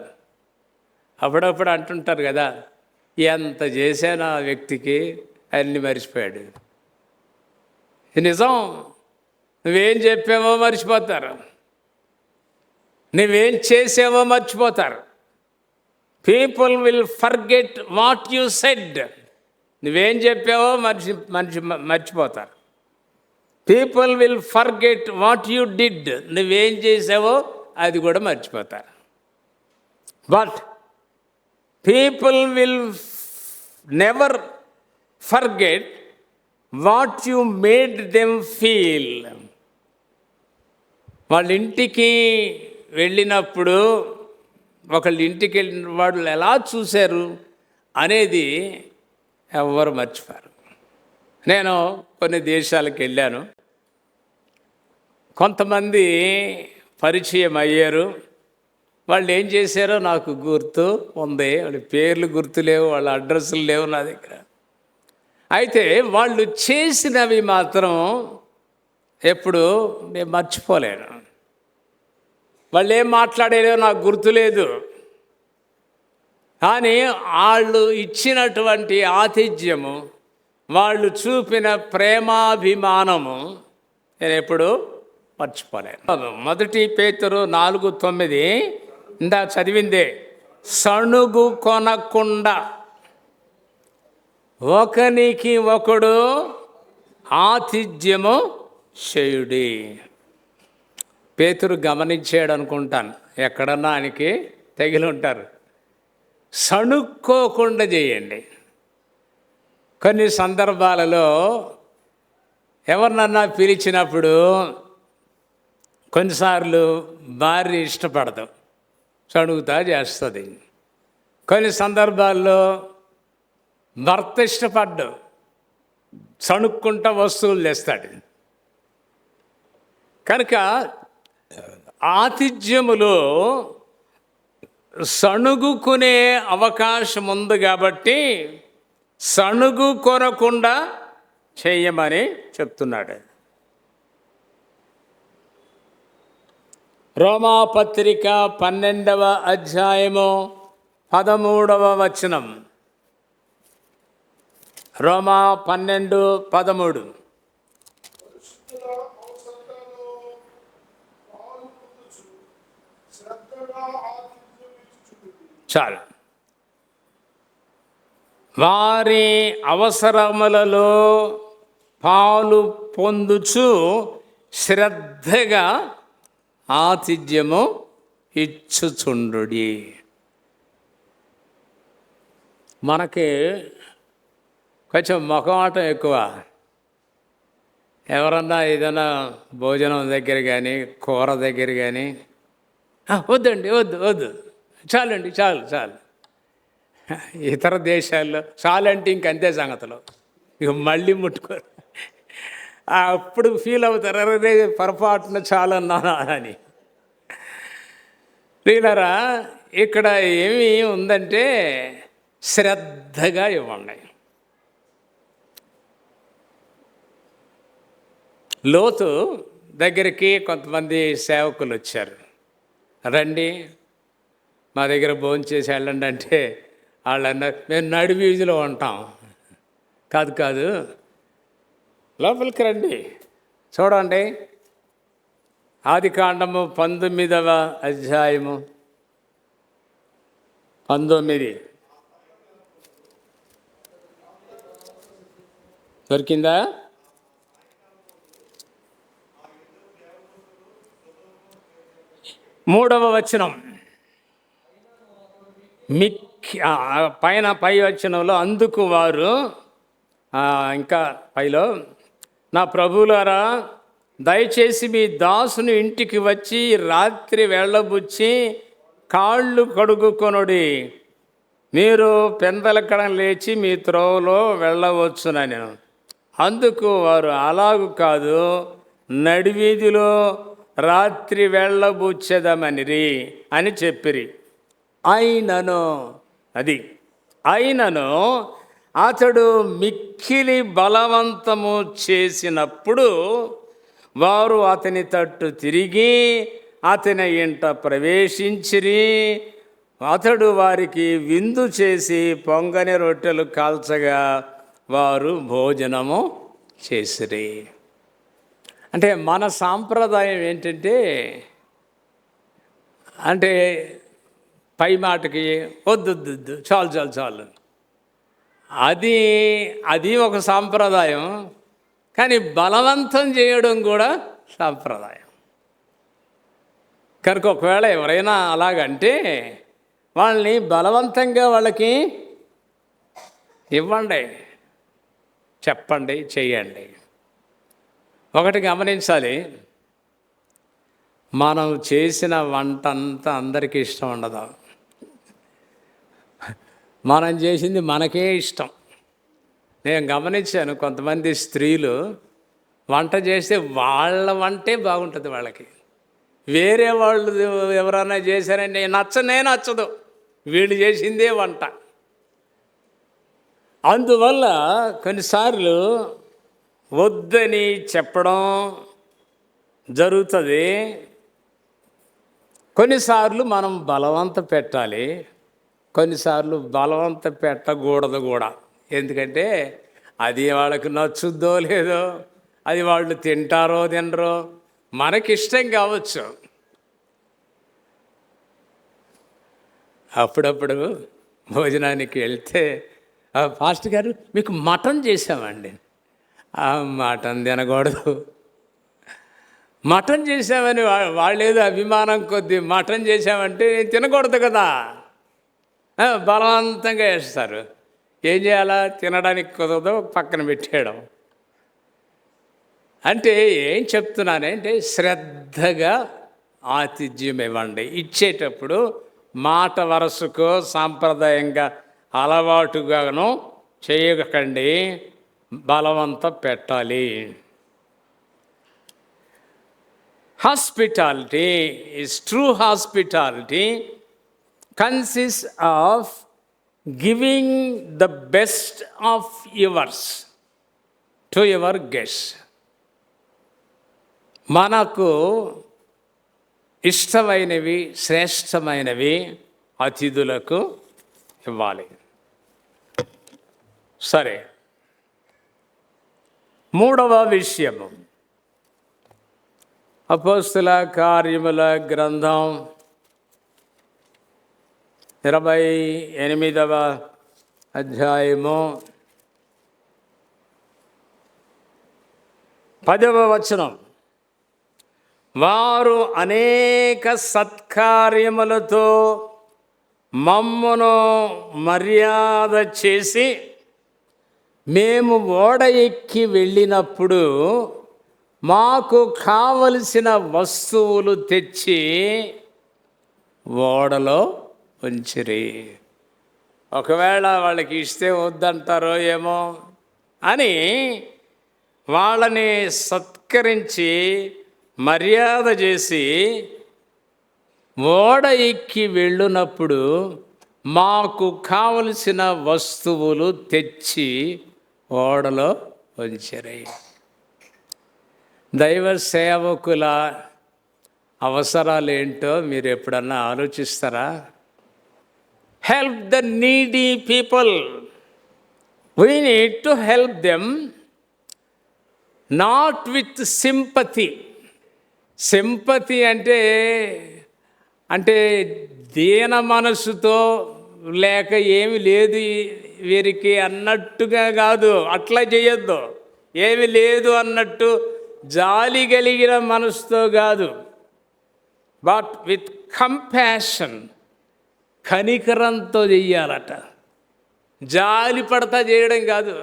అప్పుడప్పుడు అంటుంటారు కదా, ఎంత చేశాను ఆ వ్యక్తికి, అన్ని మర్చిపోయాడు. నిజం, నువ్వేం చెప్పావో మర్చిపోతారు, నువ్వేం చేసావో మర్చిపోతారు. People will forget what you said. నువ్వేం చెప్పావో మర్చిపోతారు. People will forget what you did. నువ్వేం చేసావో అది కూడా మర్చిపోతారు. But people will never forget what you made them feel. వాళ్ళ ఇంటికి వెళ్ళినప్పుడు ఒకళ్ళ ఇంటికి వెళ్ళిన వాళ్ళు ఎలా చూశారు అనేది ఎవ్వరు మర్చిపోరు. నేను కొన్ని దేశాలకు వెళ్ళాను, కొంతమంది పరిచయం అయ్యారు. వాళ్ళు ఏం చేశారో నాకు గుర్తు ఉంది, వాళ్ళ పేర్లు గుర్తు లేవు, వాళ్ళ అడ్రస్లు లేవు నా దగ్గర. అయితే వాళ్ళు చేసినవి మాత్రం ఎప్పుడు నేను మర్చిపోలేను. వాళ్ళు ఏం మాట్లాడారో నాకు గుర్తులేదు, కానీ వాళ్ళు ఇచ్చినటువంటి ఆతిథ్యము, వాళ్ళు చూపిన ప్రేమాభిమానము నేను ఎప్పుడు మర్చిపోలేను. 1 పేతురు 4:9 ఇందా చదివిందే, సణుగు కొనకుండా ఒకనికి ఒకడు ఆతిథ్యము చేయుడి. పేతురు గమనించాడు అనుకుంటాను, ఎక్కడన్నా ఆయనకి తగిలి ఉంటారు. సణుక్కోకుండా చేయండి. కొన్ని సందర్భాలలో ఎవరినన్నా పిలిచినప్పుడు కొన్నిసార్లు భార్య ఇష్టపడదు, సణుగుతా చేస్తుంది. కొన్ని సందర్భాల్లో భర్త ఇష్టపడ్డు, సణుక్కుంటా వస్తువులు తెస్తాడు. కనుక ఆతిథ్యములో సణుగుకునే అవకాశం ఉంది కాబట్టి సణుగు కొనకుండా చేయమని చెప్తున్నాడు. రోమాపత్రిక 12వ అధ్యాయము 13వ వచనం. రోమా 12:13. చాలు. వారి అవసరములలో పాలు పొందుచు శ్రద్ధగా ఆతిథ్యము ఇచ్చుచుండుడి. మనకి కొంచెం మొహమాటం ఎక్కువ. ఎవరన్నా ఏదైనా భోజనం దగ్గర కానీ కూర దగ్గర కానీ వద్దండి, వద్దు వద్దు, చాలండి, చాలు చాలు. ఇతర దేశాల్లో చాలంటే ఇంకంతే సంగతులు, ఇక మళ్ళీ ముట్టుకోరు. అప్పుడు ఫీల్ అవుతారు, అరే పొరపాటున చాలన్నానా అని. వీళ్ళరా ఇక్కడ ఏమి ఉందంటే శ్రద్ధగా ఇవ్వండి. లోతు దగ్గరికి కొంతమంది సేవకులు వచ్చారు. రండి మా దగ్గర భోంచేసి వెళ్ళండి అంటే వాళ్ళు అన్నారు, మేము నడి వీధిలో ఉంటాం. కాదు కాదు, లోపలికి రండి. చూడండి, ఆదికాండము 19వ అధ్యాయము 19. దొరికిందా? మూడవ వచనం పై వచనంలో, అందుకు వారు ఇంకా పైలో, నా ప్రభువులారా, దయచేసి మీ దాసుని ఇంటికి వచ్చి రాత్రి వెళ్ళబుచ్చి కాళ్ళు కడుగుకొనుడి, మీరు పెందలకడ లేచి మీ త్రోవలో వెళ్ళవచ్చునని. అందుకు వారు, అలాగు కాదు, నడివీధిలో రాత్రి వెళ్ళబుచ్చెదమనిరి అని చెప్పిరి. అయినను అతడు మిక్కిలి బలవంతము చేసినప్పుడు వారు అతని తట్టు తిరిగి అతని ఇంట ప్రవేశించిరి. అతడు వారికి విందు చేసి పొంగని రొట్టెలు కాల్చగా వారు భోజనము చేసిరి. అంటే మన సాంప్రదాయం ఏంటంటే, అంటే పై మాటకి వద్దు, చాలు చాలు చాలు, అది ఒక సాంప్రదాయం. కానీ బలవంతం చేయడం కూడా సాంప్రదాయం. కనుక ఒకవేళ ఎవరైనా అలాగంటే వాళ్ళని బలవంతంగా వాళ్ళకి ఇవ్వండి, చెప్పండి, చెయ్యండి. ఒకటి గమనించాలి, మనం చేసిన వంట అంతా అందరికీ ఇష్టం ఉండదు. మనం చేసింది మనకే ఇష్టం. నేను గమనించాను, కొంతమంది స్త్రీలు వంట చేస్తే వాళ్ళ వంటే బాగుంటుంది వాళ్ళకి. వేరే వాళ్ళు ఎవరైనా చేశారంటే నచ్చదు, వీళ్ళు చేసిందే వంట. అందువల్ల కొన్నిసార్లు వద్దని చెప్పడం జరుగుతుంది. కొన్నిసార్లు మనం బలవంత పెట్టాలి, కొన్నిసార్లు బలవంత పెట్టకూడదు కూడా. ఎందుకంటే అది వాళ్ళకి నచ్చుద్దో లేదో, అది వాళ్ళు తింటారో తినరో, మనకిష్టం కావచ్చు. అప్పుడప్పుడు భోజనానికి వెళ్తే పాస్టర్ గారు మీకు మటన్ చేసామండి. మటన్ తినకూడదు. మటన్ చేసామని వాళ్ళేదో అభిమానం కొద్దీ మటన్ చేసామంటే నేను తినకూడదు కదా, బలవంతంగా వేస్తారు. ఏం చేయాలా? తినడానికి కుదరదు, పక్కన పెట్టేయడం. అంటే ఏం చెప్తున్నానంటే శ్రద్ధగా ఆతిథ్యం ఇవ్వండి. ఇచ్చేటప్పుడు మాట వరసకు సాంప్రదాయంగా అలవాటుగాను చేయకండి, బలవంత పెట్టాలి. Hospitality is true hospitality consists of giving the best of yours to your guests. మనకు ఇష్టమైనవి, శ్రేష్టమైనవి అతిథులకు ఇవ్వాలి. సరే, మూడవ విషయము అపోస్తుల కార్యముల గ్రంథం 28వ అధ్యాయము 10వ వచనం. వారు అనేక సత్కార్యములతో మమ్మును మర్యాద చేసి మేము ఓడ ఎక్కి వెళ్ళినప్పుడు మాకు కావలసిన వస్తువులు తెచ్చి ఓడలో ఉంచిరి. ఒకవేళ వాళ్ళకి ఇస్తే వద్దంటారో ఏమో అని వాళ్ళని సత్కరించి మర్యాద చేసి ఓడ ఎక్కి వెళ్ళినప్పుడు మాకు కావలసిన వస్తువులు తెచ్చి ఓడలో ఉంచిరి. దైవ సేవకుల అవసరాలు ఏంటో మీరు ఎప్పుడన్నా ఆలోచిస్తారా? Help the needy people. We need to help them not with sympathy. Sympathy అంటే దీన మనసుతో లేక ఏమి లేదు వీరికి అన్నట్టుగా కాదు, అట్లా చేయొద్దు. ఏమి లేదు అన్నట్టు జాలి కలిగిన మనసుతో కాదు, బట్ విత్ కంపాషన్, కనికరంతో చెయ్యాలట. జాలి పడతా చేయడం కాదు.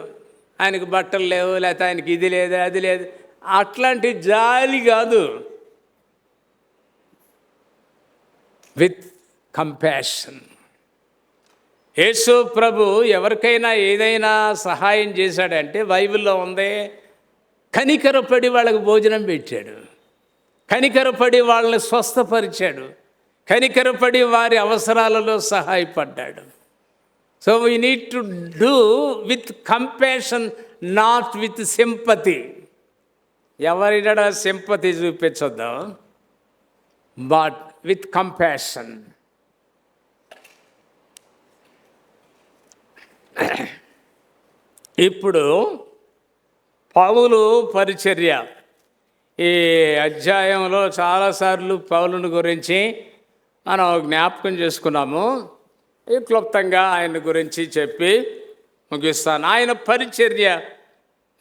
ఆయనకు బట్టలు లేవు, లేకపోతే ఆయనకి ఇది లేదు అది లేదు, అట్లాంటి జాలి కాదు. With compassion. యేసు ప్రభు ఎవరికైనా ఏదైనా సహాయం చేశాడంటే బైబిల్లో ఉంది, కనికరపడి వాళ్ళకు భోజనం పెట్టాడు, కనికరపడి వాళ్ళని స్వస్థపరిచాడు, కనికరపడి వారి అవసరాలలో సహాయపడ్డాడు. So we need to do with compassion, not with sympathy. ఎవరినడా సింపతి చూపించొద్దాం, బట్ విత్ కంపాషన్. ఇప్పుడు పౌలు పరిచర్య, ఈ అధ్యాయంలో చాలాసార్లు పౌలుని గురించి మనం జ్ఞాపకం చేసుకున్నాము. క్లుప్తంగా ఆయన గురించి చెప్పి ముగిస్తాను. ఆయన పరిచర్య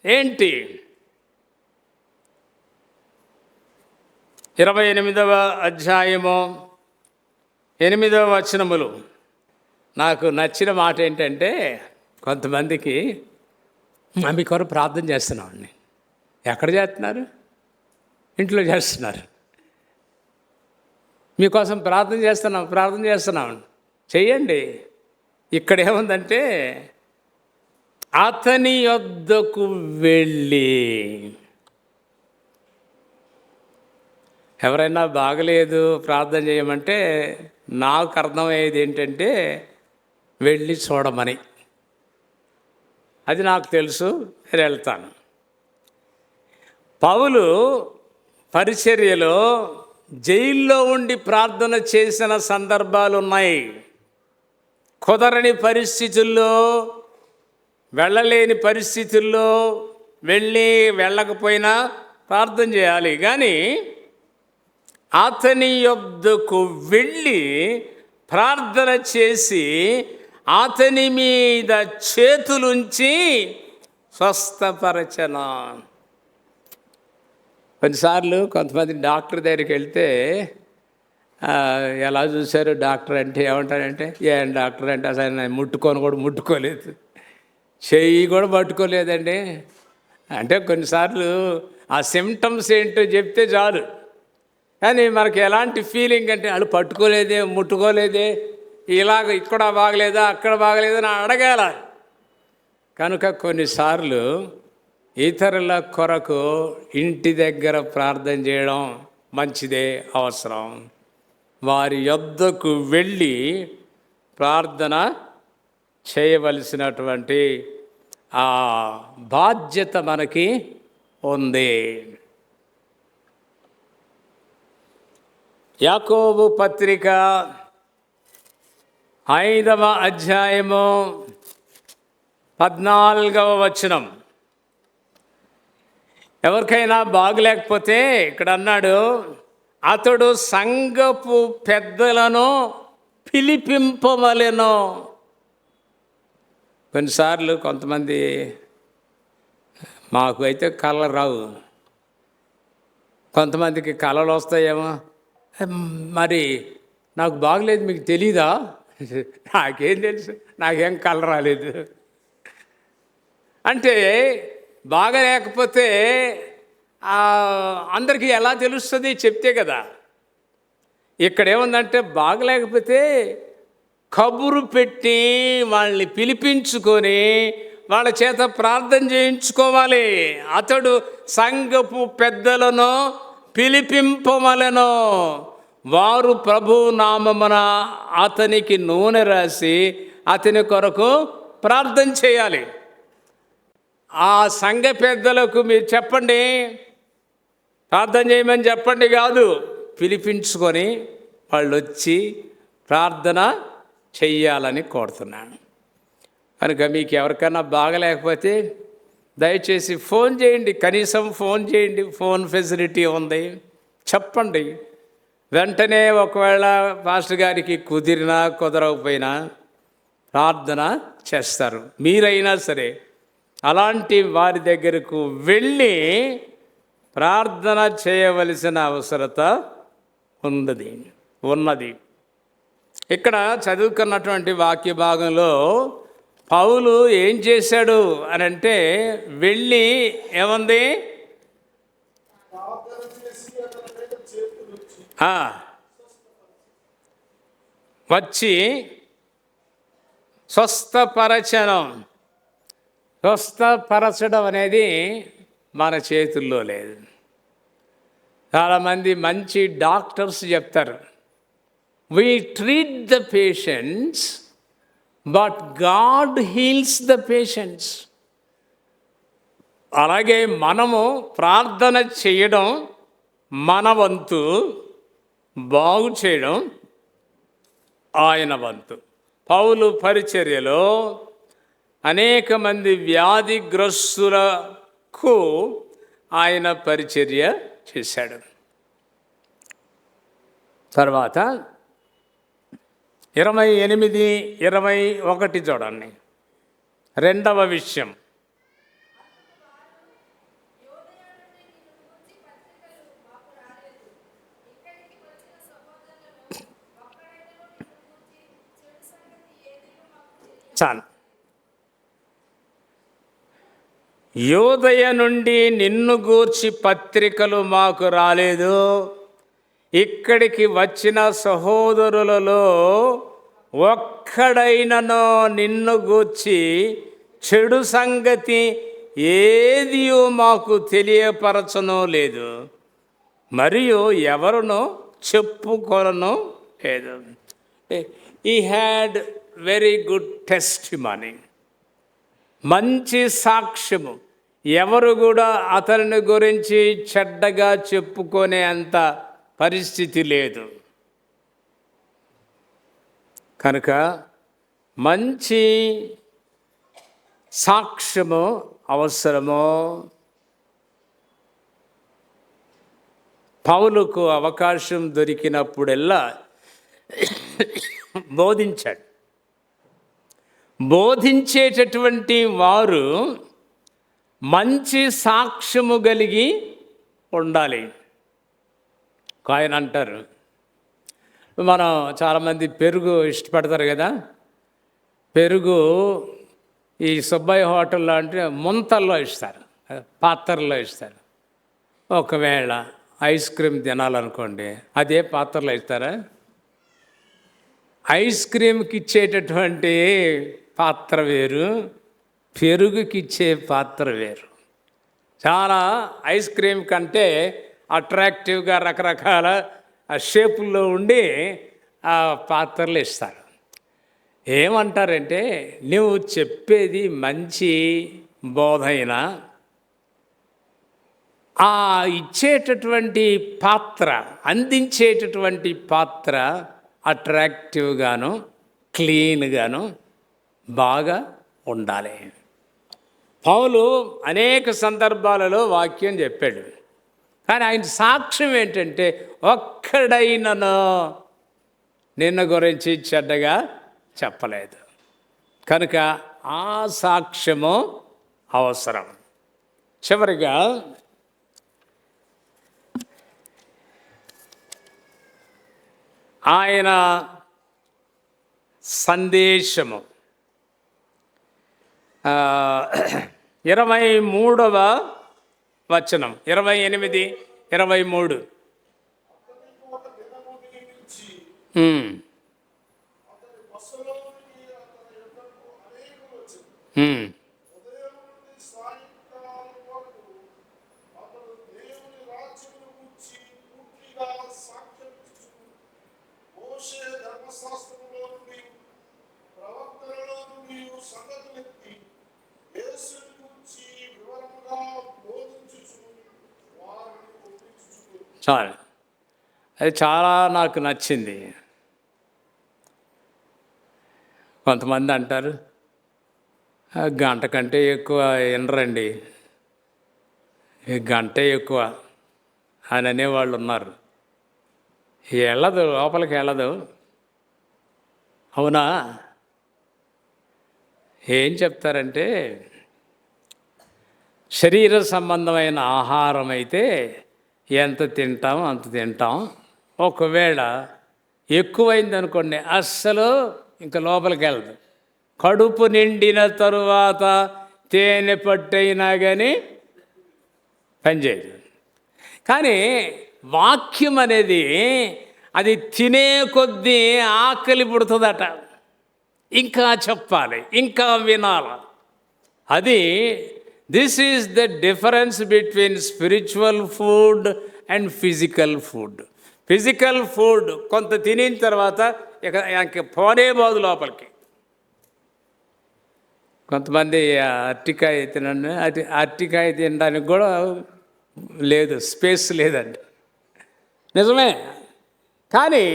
ఏంటి? 28వ అధ్యాయము 8వ వచనములు. నాకు నచ్చిన మాట ఏంటంటే, కొంతమందికి మీ కొరకు ప్రార్థన చేస్తున్నామండి. ఎక్కడ చేస్తున్నారు? ఇంట్లో చేస్తున్నారు. మీకోసం ప్రార్థన చేస్తున్నాం చెయ్యండి. ఇక్కడ ఏముందంటే, అతని యొద్దకు వెళ్ళి, ఎవరైనా బాగలేదు ప్రార్థన చేయమంటే నాకు అర్థమయ్యేది ఏంటంటే వెళ్ళి చూడమని. అది నాకు తెలుసు, నేను వెళ్తాను. పౌలు పరిచర్యలో జైల్లో ఉండి ప్రార్థన చేసిన సందర్భాలు ఉన్నాయి. కుదరని పరిస్థితుల్లో, వెళ్ళలేని పరిస్థితుల్లో వెళ్ళకపోయినా ప్రార్థన చేయాలి. కానీ అతని యొద్దకు వెళ్ళి ప్రార్థన చేసి అతని మీద చేతులుంచి స్వస్థపరచను. కొన్నిసార్లు కొంతమంది డాక్టర్ దగ్గరికి వెళ్తే ఎలా చూశారు డాక్టర్ అంటే ఏమంటారంటే, ఏం డాక్టర్ అంటే అసలు నేను ముట్టుకొని కూడా ముట్టుకోలేదు, చెయ్యి కూడా పట్టుకోలేదండి. అంటే కొన్నిసార్లు ఆ సిమ్టమ్స్ ఏంటో చెప్తే చాలు, కానీ మనకి ఎలాంటి ఫీలింగ్ అంటే వాళ్ళు పట్టుకోలేదే, ముట్టుకోలేదే, ఇలాగ ఇక్కడ బాగలేదా అక్కడ బాగలేదా అని అడగాల. కనుక కొన్నిసార్లు ఇతరుల కొరకు ఇంటి దగ్గర ప్రార్థన చేయడం మంచిదే, అవసరం. వారి యొద్దకు వెళ్ళి ప్రార్థన చేయవలసినటువంటి ఆ బాధ్యత మనకి ఉంది. యాకోబు పత్రిక 5వ అధ్యాయము 14వ వచనం. ఎవరికైనా బాగులేకపోతే ఇక్కడ అన్నాడు, అతడు సంఘపు పెద్దలను పిలిపింపవలెను. కొన్నిసార్లు కొంతమంది మాకు అయితే కళలు రావు, కొంతమందికి కళలు వస్తాయేమో. మరి నాకు బాగలేదు మీకు తెలీదా? నాకేం తెలుసు, నాకేం కళ రాలేదు అంటే బాగలేకపోతే అందరికీ ఎలా తెలుస్తుంది? చెప్తే కదా. ఇక్కడ ఏముందంటే బాగలేకపోతే కబురు పెట్టి వాళ్ళని పిలిపించుకొని వాళ్ళ చేత ప్రార్థన చేయించుకోవాలి. అతడు సంఘపు పెద్దలను పిలిపింపవలెను, వారు ప్రభు నామమున అతనికి నూనె రాసి అతని కొరకు ప్రార్థన చేయాలి. ఆ సంఘ పెద్దలకు మీరు చెప్పండి, ప్రార్థన చేయమని చెప్పండి కాదు, పిలిపించుకొని వాళ్ళు వచ్చి ప్రార్థన చెయ్యాలని కోరుతున్నాను. కనుక మీకు ఎవరికైనా బాగలేకపోతే దయచేసి ఫోన్ చేయండి, కనీసం ఫోన్ చేయండి, ఫోన్ ఫెసిలిటీ ఉంది, చెప్పండి. వెంటనే ఒకవేళ పాస్టర్ గారికి కుదిరినా కుదరకపోయినా ప్రార్థన చేస్తారు. మీరైనా సరే అలాంటి వారి దగ్గరకు వెళ్ళి ప్రార్థన చేయవలసిన అవసరత ఉన్నది. ఇక్కడ చదువుకున్నటువంటి వాక్య భాగంలో పౌలు ఏం చేశాడు అని అంటే, వెళ్ళి ఏముంది, వచ్చి స్వస్థపరచడం. స్వస్థపరచడం అనేది మన చేతుల్లో లేదు. చాలామంది మంచి డాక్టర్స్ చెప్తారు, we treat the patients but God heals the patients. అలాగే మనము ప్రార్థన చేయడం మన వంతు, బాగు చేయడం ఆయన వంతు. పౌలు పరిచర్యలో అనేక మంది వ్యాధిగ్రస్తులకు ఆయన పరిచర్య చేశాడు. తర్వాత 28-21 చూడండి. రెండవ విషయం, చాలు. యోదయ నుండి నిన్ను గూర్చి పత్రికలు మాకు రాలేదు, ఇక్కడికి వచ్చిన సహోదరులలో ఒక్కడైనను నిన్ను గూర్చి చెడు సంగతి ఏదియో మాకు తెలియపరచనో లేదు, మరియు ఎవరునో చెప్పుకొనను లేదు. He had very good testimony. మంచి సాక్ష్యము. ఎవరు కూడా అతని గురించి చెడ్డగా చెప్పుకునే అంత పరిస్థితి లేదు. కనుక మంచి సాక్ష్యము అవసరము. పౌలుకు అవకాశం దొరికినప్పుడల్లా బోధించాడు. బోధించేటటువంటి వారు మంచి సాక్ష్యము కలిగి ఉండాలి. ఆయన అంటారు, మనం చాలామంది పెరుగు ఇష్టపడతారు కదా, పెరుగు ఈ సుబ్బయ్య హోటల్లో అంటే ముంతల్లో ఇస్తారు, పాత్రల్లో ఇస్తారు. ఒకవేళ ఐస్ క్రీమ్ తినాలనుకోండి, అదే పాత్రలో ఇస్తారా? ఐస్ క్రీమ్కి ఇచ్చేటటువంటి పాత్ర వేరు, పెరుగుకి ఇచ్చే పాత్ర వేరు. చాలా ఐస్ క్రీమ్ కంటే అట్రాక్టివ్గా రకరకాల షేపుల్లో ఉండి ఆ పాత్రలు ఇస్తారు. ఏమంటారంటే, నువ్వు చెప్పేది మంచి బోధైనా ఆ ఇచ్చేటటువంటి పాత్ర, అందించేటటువంటి పాత్ర అట్రాక్టివ్గాను క్లీన్గాను బాగా ఉండాలి. పౌలు అనేక సందర్భాలలో వాక్యం చెప్పాడు, కానీ ఆయన సాక్ష్యం ఏంటంటే ఒక్కడైనను నిన్న గురించి చెడ్డగా చెప్పలేదు. కనుక ఆ సాక్ష్యము అవసరం. చివరిగా ఆయన సందేశము 23వ వచనం, 28, 23. చాలు, అది చాలా నాకు నచ్చింది. కొంతమంది అంటారు, గంట కంటే ఎక్కువ వినరండి, గంటే ఎక్కువ అని అనేవాళ్ళు ఉన్నారు. వెళ్ళదు, లోపలికి వెళ్ళదు. అవునా? ఏం చెప్తారంటే, శరీర సంబంధమైన ఆహారం అయితే ఎంత తింటాం అంత తింటాం. ఒకవేళ ఎక్కువైంది అనుకోండి, అస్సలు ఇంకా లోపలికి వెళ్ళదు. కడుపు నిండిన తరువాత తేనె పట్టైనా కానీ పనిచేయదు. కానీ వాక్యం అనేది అది తినే కొద్దీ ఆకలి పుడుతుందట. ఇంకా చెప్పాలి, ఇంకా వినాలి. అది this is the difference between spiritual food and physical food. Physical food కొంత తినిన తర్వాత ఇక పోనే బాదు లోపలికి. కొంతమంది అరటికాయ తినండి, అరటికాయ తినడానికి కూడా లేదు, స్పేస్ లేదండి. నిజమే. కానీ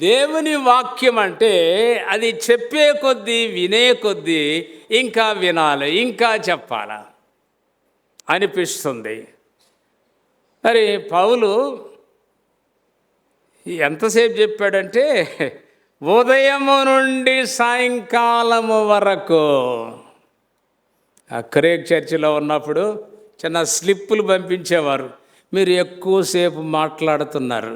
దేవుని వాక్యం అంటే అది చెప్పే కొద్దీ, వినే కొద్దీ ఇంకా వినాలి, ఇంకా చెప్పాలా అనిపిస్తుంది. మరి పౌలు ఎంతసేపు చెప్పాడంటే, ఉదయము నుండి సాయంకాలము వరకు. ఆ క్రేక్ చర్చిలో ఉన్నప్పుడు చిన్న స్లిప్పులు పంపించేవారు, మీరు ఎక్కువసేపు మాట్లాడుతున్నారు.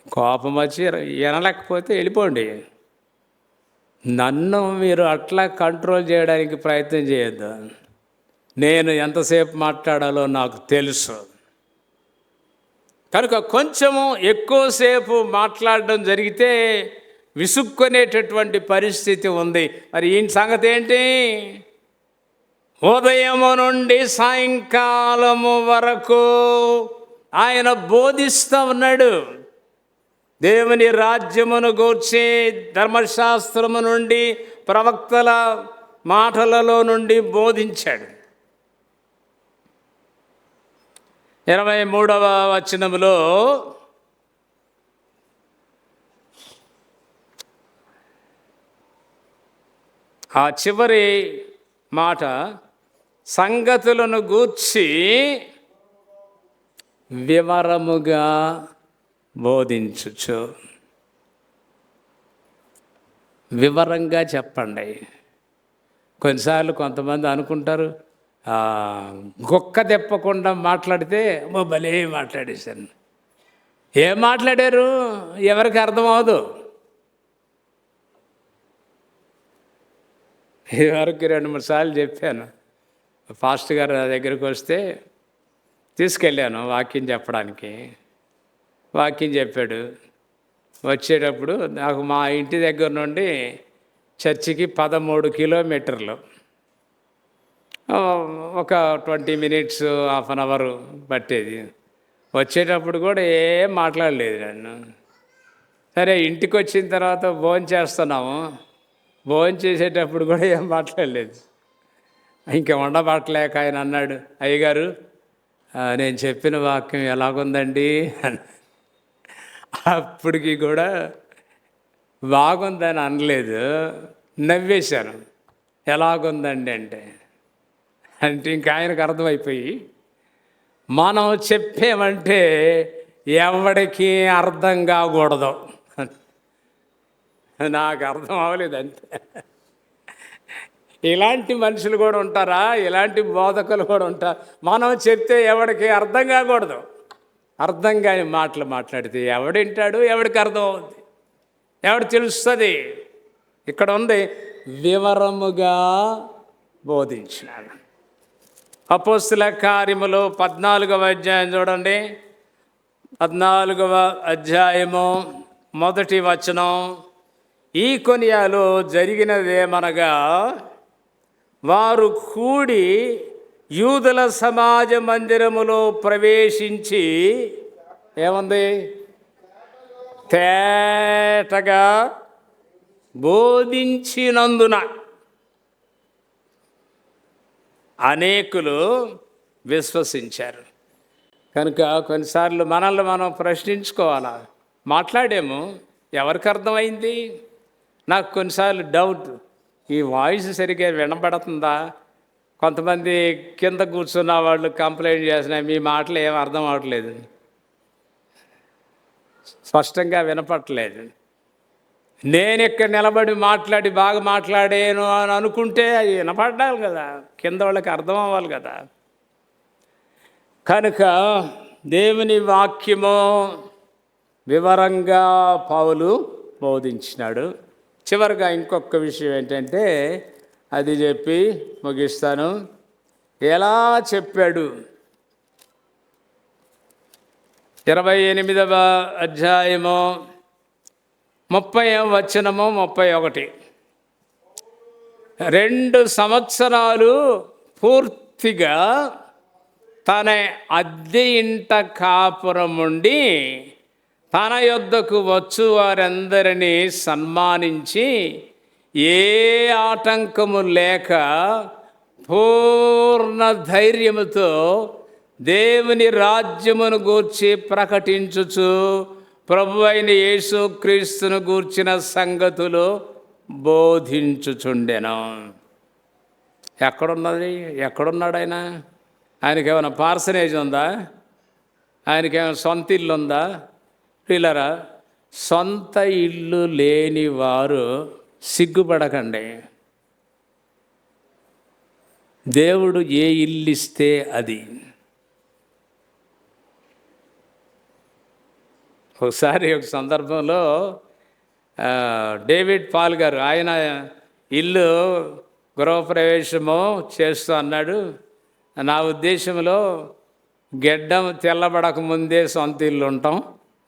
కోపం వచ్చి వినలేకపోతే వెళ్ళిపోండి. నన్ను మీరు అట్లా కంట్రోల్ చేయడానికి ప్రయత్నం చేయొద్దు. నేను ఎంతసేపు మాట్లాడాలో నాకు తెలుసు. కనుక కొంచెము ఎక్కువసేపు మాట్లాడడం జరిగితే విసుక్కునేటటువంటి పరిస్థితి ఉంది. మరి ఈ సంగతి ఏంటి? ఉదయము నుండి సాయంకాలము వరకు ఆయన బోధిస్తూ ఉన్నాడు. దేవుని రాజ్యమును గూర్చి ధర్మశాస్త్రము నుండి, ప్రవక్తల మాటలలో నుండి బోధించాడు. 23వ వచనములో ఆ చివరి మాట, సంగతులను గూర్చి వివరముగా బోధించుచు. వివరంగా చెప్పండి. కొన్నిసార్లు కొంతమంది అనుకుంటారు, గొక్క తెప్పకుండా మాట్లాడితే భలే మాట్లాడేశాను. ఏం మాట్లాడారు ఎవరికి అర్థమవదు. ఇదివరకు 2-3 సార్లు చెప్పాను. పాస్టర్ గారు నా దగ్గరికి వస్తే తీసుకెళ్ళాను వాక్యం చెప్పడానికి. వాక్యం చెప్పాడు. వచ్చేటప్పుడు నాకు మా ఇంటి దగ్గర నుండి చర్చికి 13 కిలోమీటర్లు, ఒక 20 మినిట్స్, హాఫ్ అన్ అవర్ పట్టేది. వచ్చేటప్పుడు కూడా ఏం మాట్లాడలేదు నన్ను. సరే, ఇంటికి వచ్చిన తర్వాత భోజనం చేస్తున్నాము. భోజనం చేసేటప్పుడు కూడా ఏం మాట్లాడలేదు. ఇంకా ఉండబట్టలేక ఆయన అన్నాడు, అయ్యగారు నేను చెప్పిన వాక్యం ఎలాగుందండి అని. అప్పటికి కూడా బాగుందని అనలేదు, నవ్వేశాను. ఎలాగుందండి అంటే ఇంకా ఆయనకు అర్థమైపోయి, మనం చెప్పామంటే ఎవడికి అర్థం కాకూడదు. నాకు అర్థం అవ్వలేదు అంతే. ఇలాంటి మనుషులు కూడా ఉంటారా? ఇలాంటి బోధకులు కూడా ఉంటారు. మనం చెప్తే ఎవడికి అర్థం కాకూడదు. అర్థం కాని మాటలు మాట్లాడితే ఎవడింటాడు? ఎవడికి అర్థం అవుతుంది? ఎవడు తెలుస్తుంది? ఇక్కడ ఉంది, వివరముగా బోధించినాడు. అపోస్తుల కార్యములు 14వ అధ్యాయం చూడండి. 14వ అధ్యాయము 1వ వచనం. ఈ కొనియాలో జరిగినదేమనగా, వారు కూడి యూదుల సమాజ మందిరములో ప్రవేశించి, ఏముంది, తేటగా బోధించినందున అనేకులు విశ్వసించారు. కనుక కొన్నిసార్లు మనల్ని మనం ప్రశ్నించుకోవాలా. మాట్లాడేమో ఎవరికి అర్థమైంది? నాకు కొన్నిసార్లు డౌట్, ఈ వాయిస్ సరిగ్గా వినపడుతుందా? కొంతమంది కింద కూర్చున్న వాళ్ళు కంప్లైంట్ చేస్తున్నారు, మీ మాటలు ఏం అర్థం అవ్వట్లేదు, స్పష్టంగా వినపట్లేదు. నేను ఇక్కడ నిలబడి మాట్లాడి బాగా మాట్లాడాను అని అనుకుంటే అది వినపడాలి కదా, కింద వాళ్ళకి అర్థం అవ్వాలి కదా. కనుక దేవుని వాక్యము వివరంగా పౌలు బోధించినాడు. చివరిగా ఇంకొక విషయం ఏంటంటే, అది చెప్పి ముగిస్తాను. ఎలా చెప్పాడు? 28వ అధ్యాయము 30వ వచనము 31. 2 సంవత్సరాలు పూర్తిగా తన అద్దె ఇంట కాపురం ఉండి తన యొద్దకు వచ్చు వారందరినీ సన్మానించి, ఏ ఆటంకము లేక పూర్ణ ధైర్యముతో దేవుని రాజ్యమును గూర్చి ప్రకటించుచు ప్రభువైన యేసుక్రీస్తును గూర్చిన సంగతులు బోధించుచుండెను. ఎక్కడున్నాడు ఆయన? ఆయనకేమైనా పార్సనేజ్ ఉందా? ఆయనకేమైనా సొంత ఇల్లు ఉందా? పిల్లరా, సొంత ఇల్లు లేని వారు సిగ్గుపడకండి. దేవుడు ఏ ఇల్లు ఇస్తే అది. ఒకసారి ఒక సందర్భంలో డేవిడ్ పాల్ గారు, ఆయన ఇల్లు గృహప్రవేశము చేస్తూ అన్నాడు, నా ఉద్దేశంలో గెడ్డం తెల్లబడక ముందే సొంత ఇల్లు ఉండటం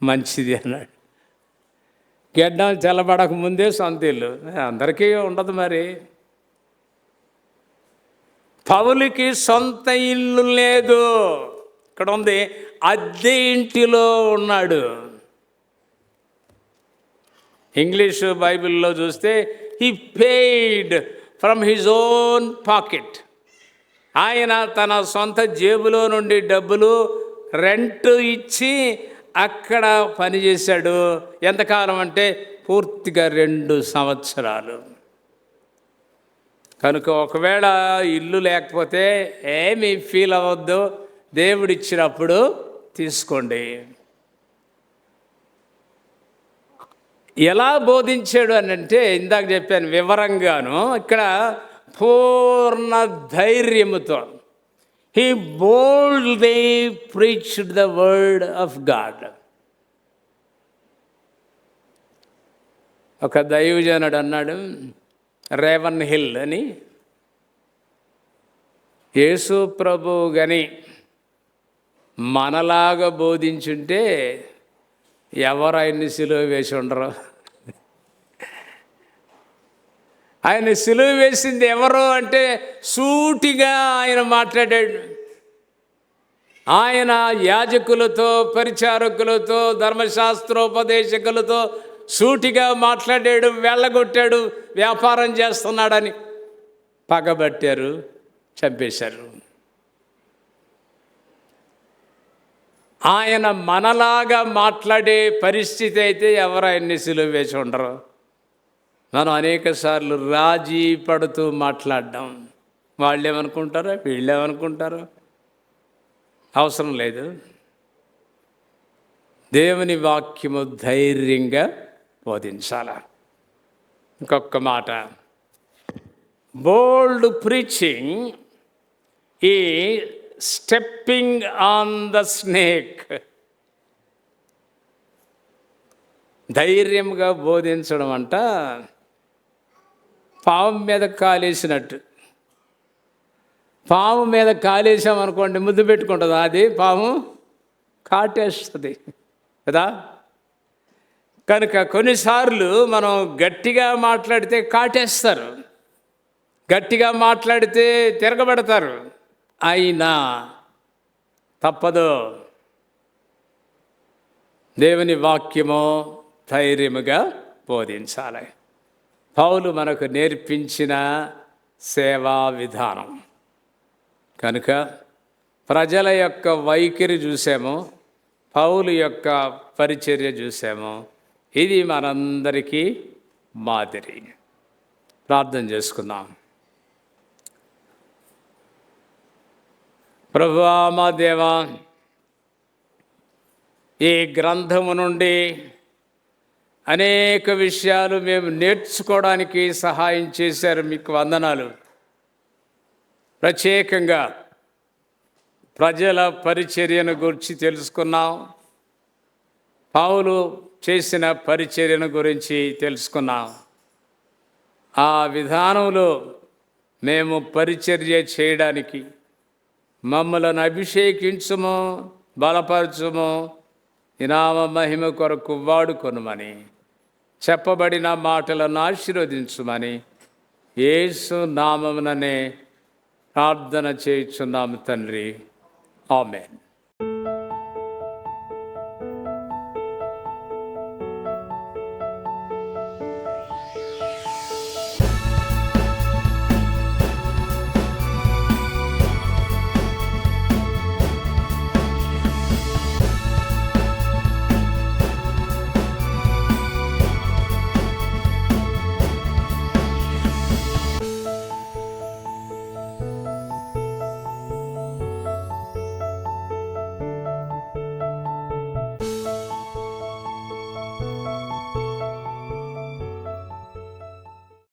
మంచిది అన్నాడు. గెడ్డం తెల్లబడక ముందే సొంత ఇల్లు అందరికీ ఉండదు. మరి పౌలుకి సొంత ఇల్లు లేదు. ఇక్కడ ఉంది, అద్దె ఇంటిలో ఉన్నాడు. ఇంగ్లీష్ బైబిల్లో చూస్తే he paid from his own pocket. ఆయన తన సొంత జేబులో నుండి డబ్బులు రెంట్ ఇచ్చి అక్కడ పనిచేశాడు. ఎంతకాలం అంటే పూర్తిగా 2 సంవత్సరాలు. కనుక ఒకవేళ ఇల్లు లేకపోతే ఏమీ ఫీల్ అవ్వద్దు, దేవుడిచ్చినప్పుడు తీసుకోండి. ఎలా బోధించాడు అని అంటే, ఇందాక చెప్పాను వివరంగాను, ఇక్కడ పూర్ణ ధైర్యముతో he boldly preached the word of God. ఒక దైవజనుడు అన్నాడు, రేవన్ హిల్ అని, యేసు ప్రభు గని మనలాగా బోధించుంటే ఎవరు ఆయన్ని సిలువ వేసి ఉండరు. ఆయన సిలువ వేసింది ఎవరు అంటే సూటిగా ఆయన మాట్లాడాడు. ఆయన యాజకులతో, పరిచారకులతో, ధర్మశాస్త్రోపదేశకులతో సూటిగా మాట్లాడాడు, వెళ్ళగొట్టాడు. వ్యాపారం చేస్తున్నాడని పగబట్టారు, చంపేశారు. ఆయన మనలాగా మాట్లాడే పరిస్థితి అయితే ఎవరు ఆయన్ని సిలువ వేసి ఉండరు. మనం అనేక సార్లు రాజీ పడుతూ మాట్లాడడం, వాళ్ళేమనుకుంటారో వీళ్ళేమనుకుంటారో అవసరం లేదు. దేవుని వాక్యము ధైర్యంగా బోధించాల. ఇంకొక మాట, బోల్డ్ ప్రీచింగ్ ఈ స్టెప్పింగ్ ఆన్ ద స్నేక్. ధైర్యంగా బోధించడం అంట పాము మీద కాలేసినట్టు. పాము మీద కాలేసామనుకోండి, ముద్దు పెట్టుకుంటుంది, అది పాము కాటేస్తుంది కదా. కనుక కొన్నిసార్లు మనం గట్టిగా మాట్లాడితే కాటేస్తారు, గట్టిగా మాట్లాడితే తిరగబడతారు. అయినా తప్పదు, దేవుని వాక్యము ధైర్యముగా బోధించాలి. పౌలు మనకు నేర్పించిన సేవా విధానం. కనుక ప్రజల యొక్క వైఖరి చూసాము, పౌలు యొక్క పరిచర్య చూసాము. ఇది మనందరికీ మాదిరి. ప్రార్థన చేసుకుందాం. ప్రభువా మా దేవా, ఈ గ్రంథము నుండి అనేక విషయాలు మేము నేర్చుకోవడానికి సహాయం చేశారు. మీకు వందనాలు. ప్రత్యేకంగా ప్రజల పరిచర్యను గురించి తెలుసుకున్నాం, పౌలు చేసిన పరిచర్యను గురించి తెలుసుకున్నాం. ఆ విధానంలో మేము పరిచర్య చేయడానికి మమ్మలను అభిషేకించుము, బలపరచుము, ఇనామ మహిమ కొరకు వాడుకొనుమని చెప్పబడిన మాటలను ఆశీర్వదించుమని యేసు నామముననే ప్రార్థన చేయుచున్నాము తండ్రి. ఆమేన్.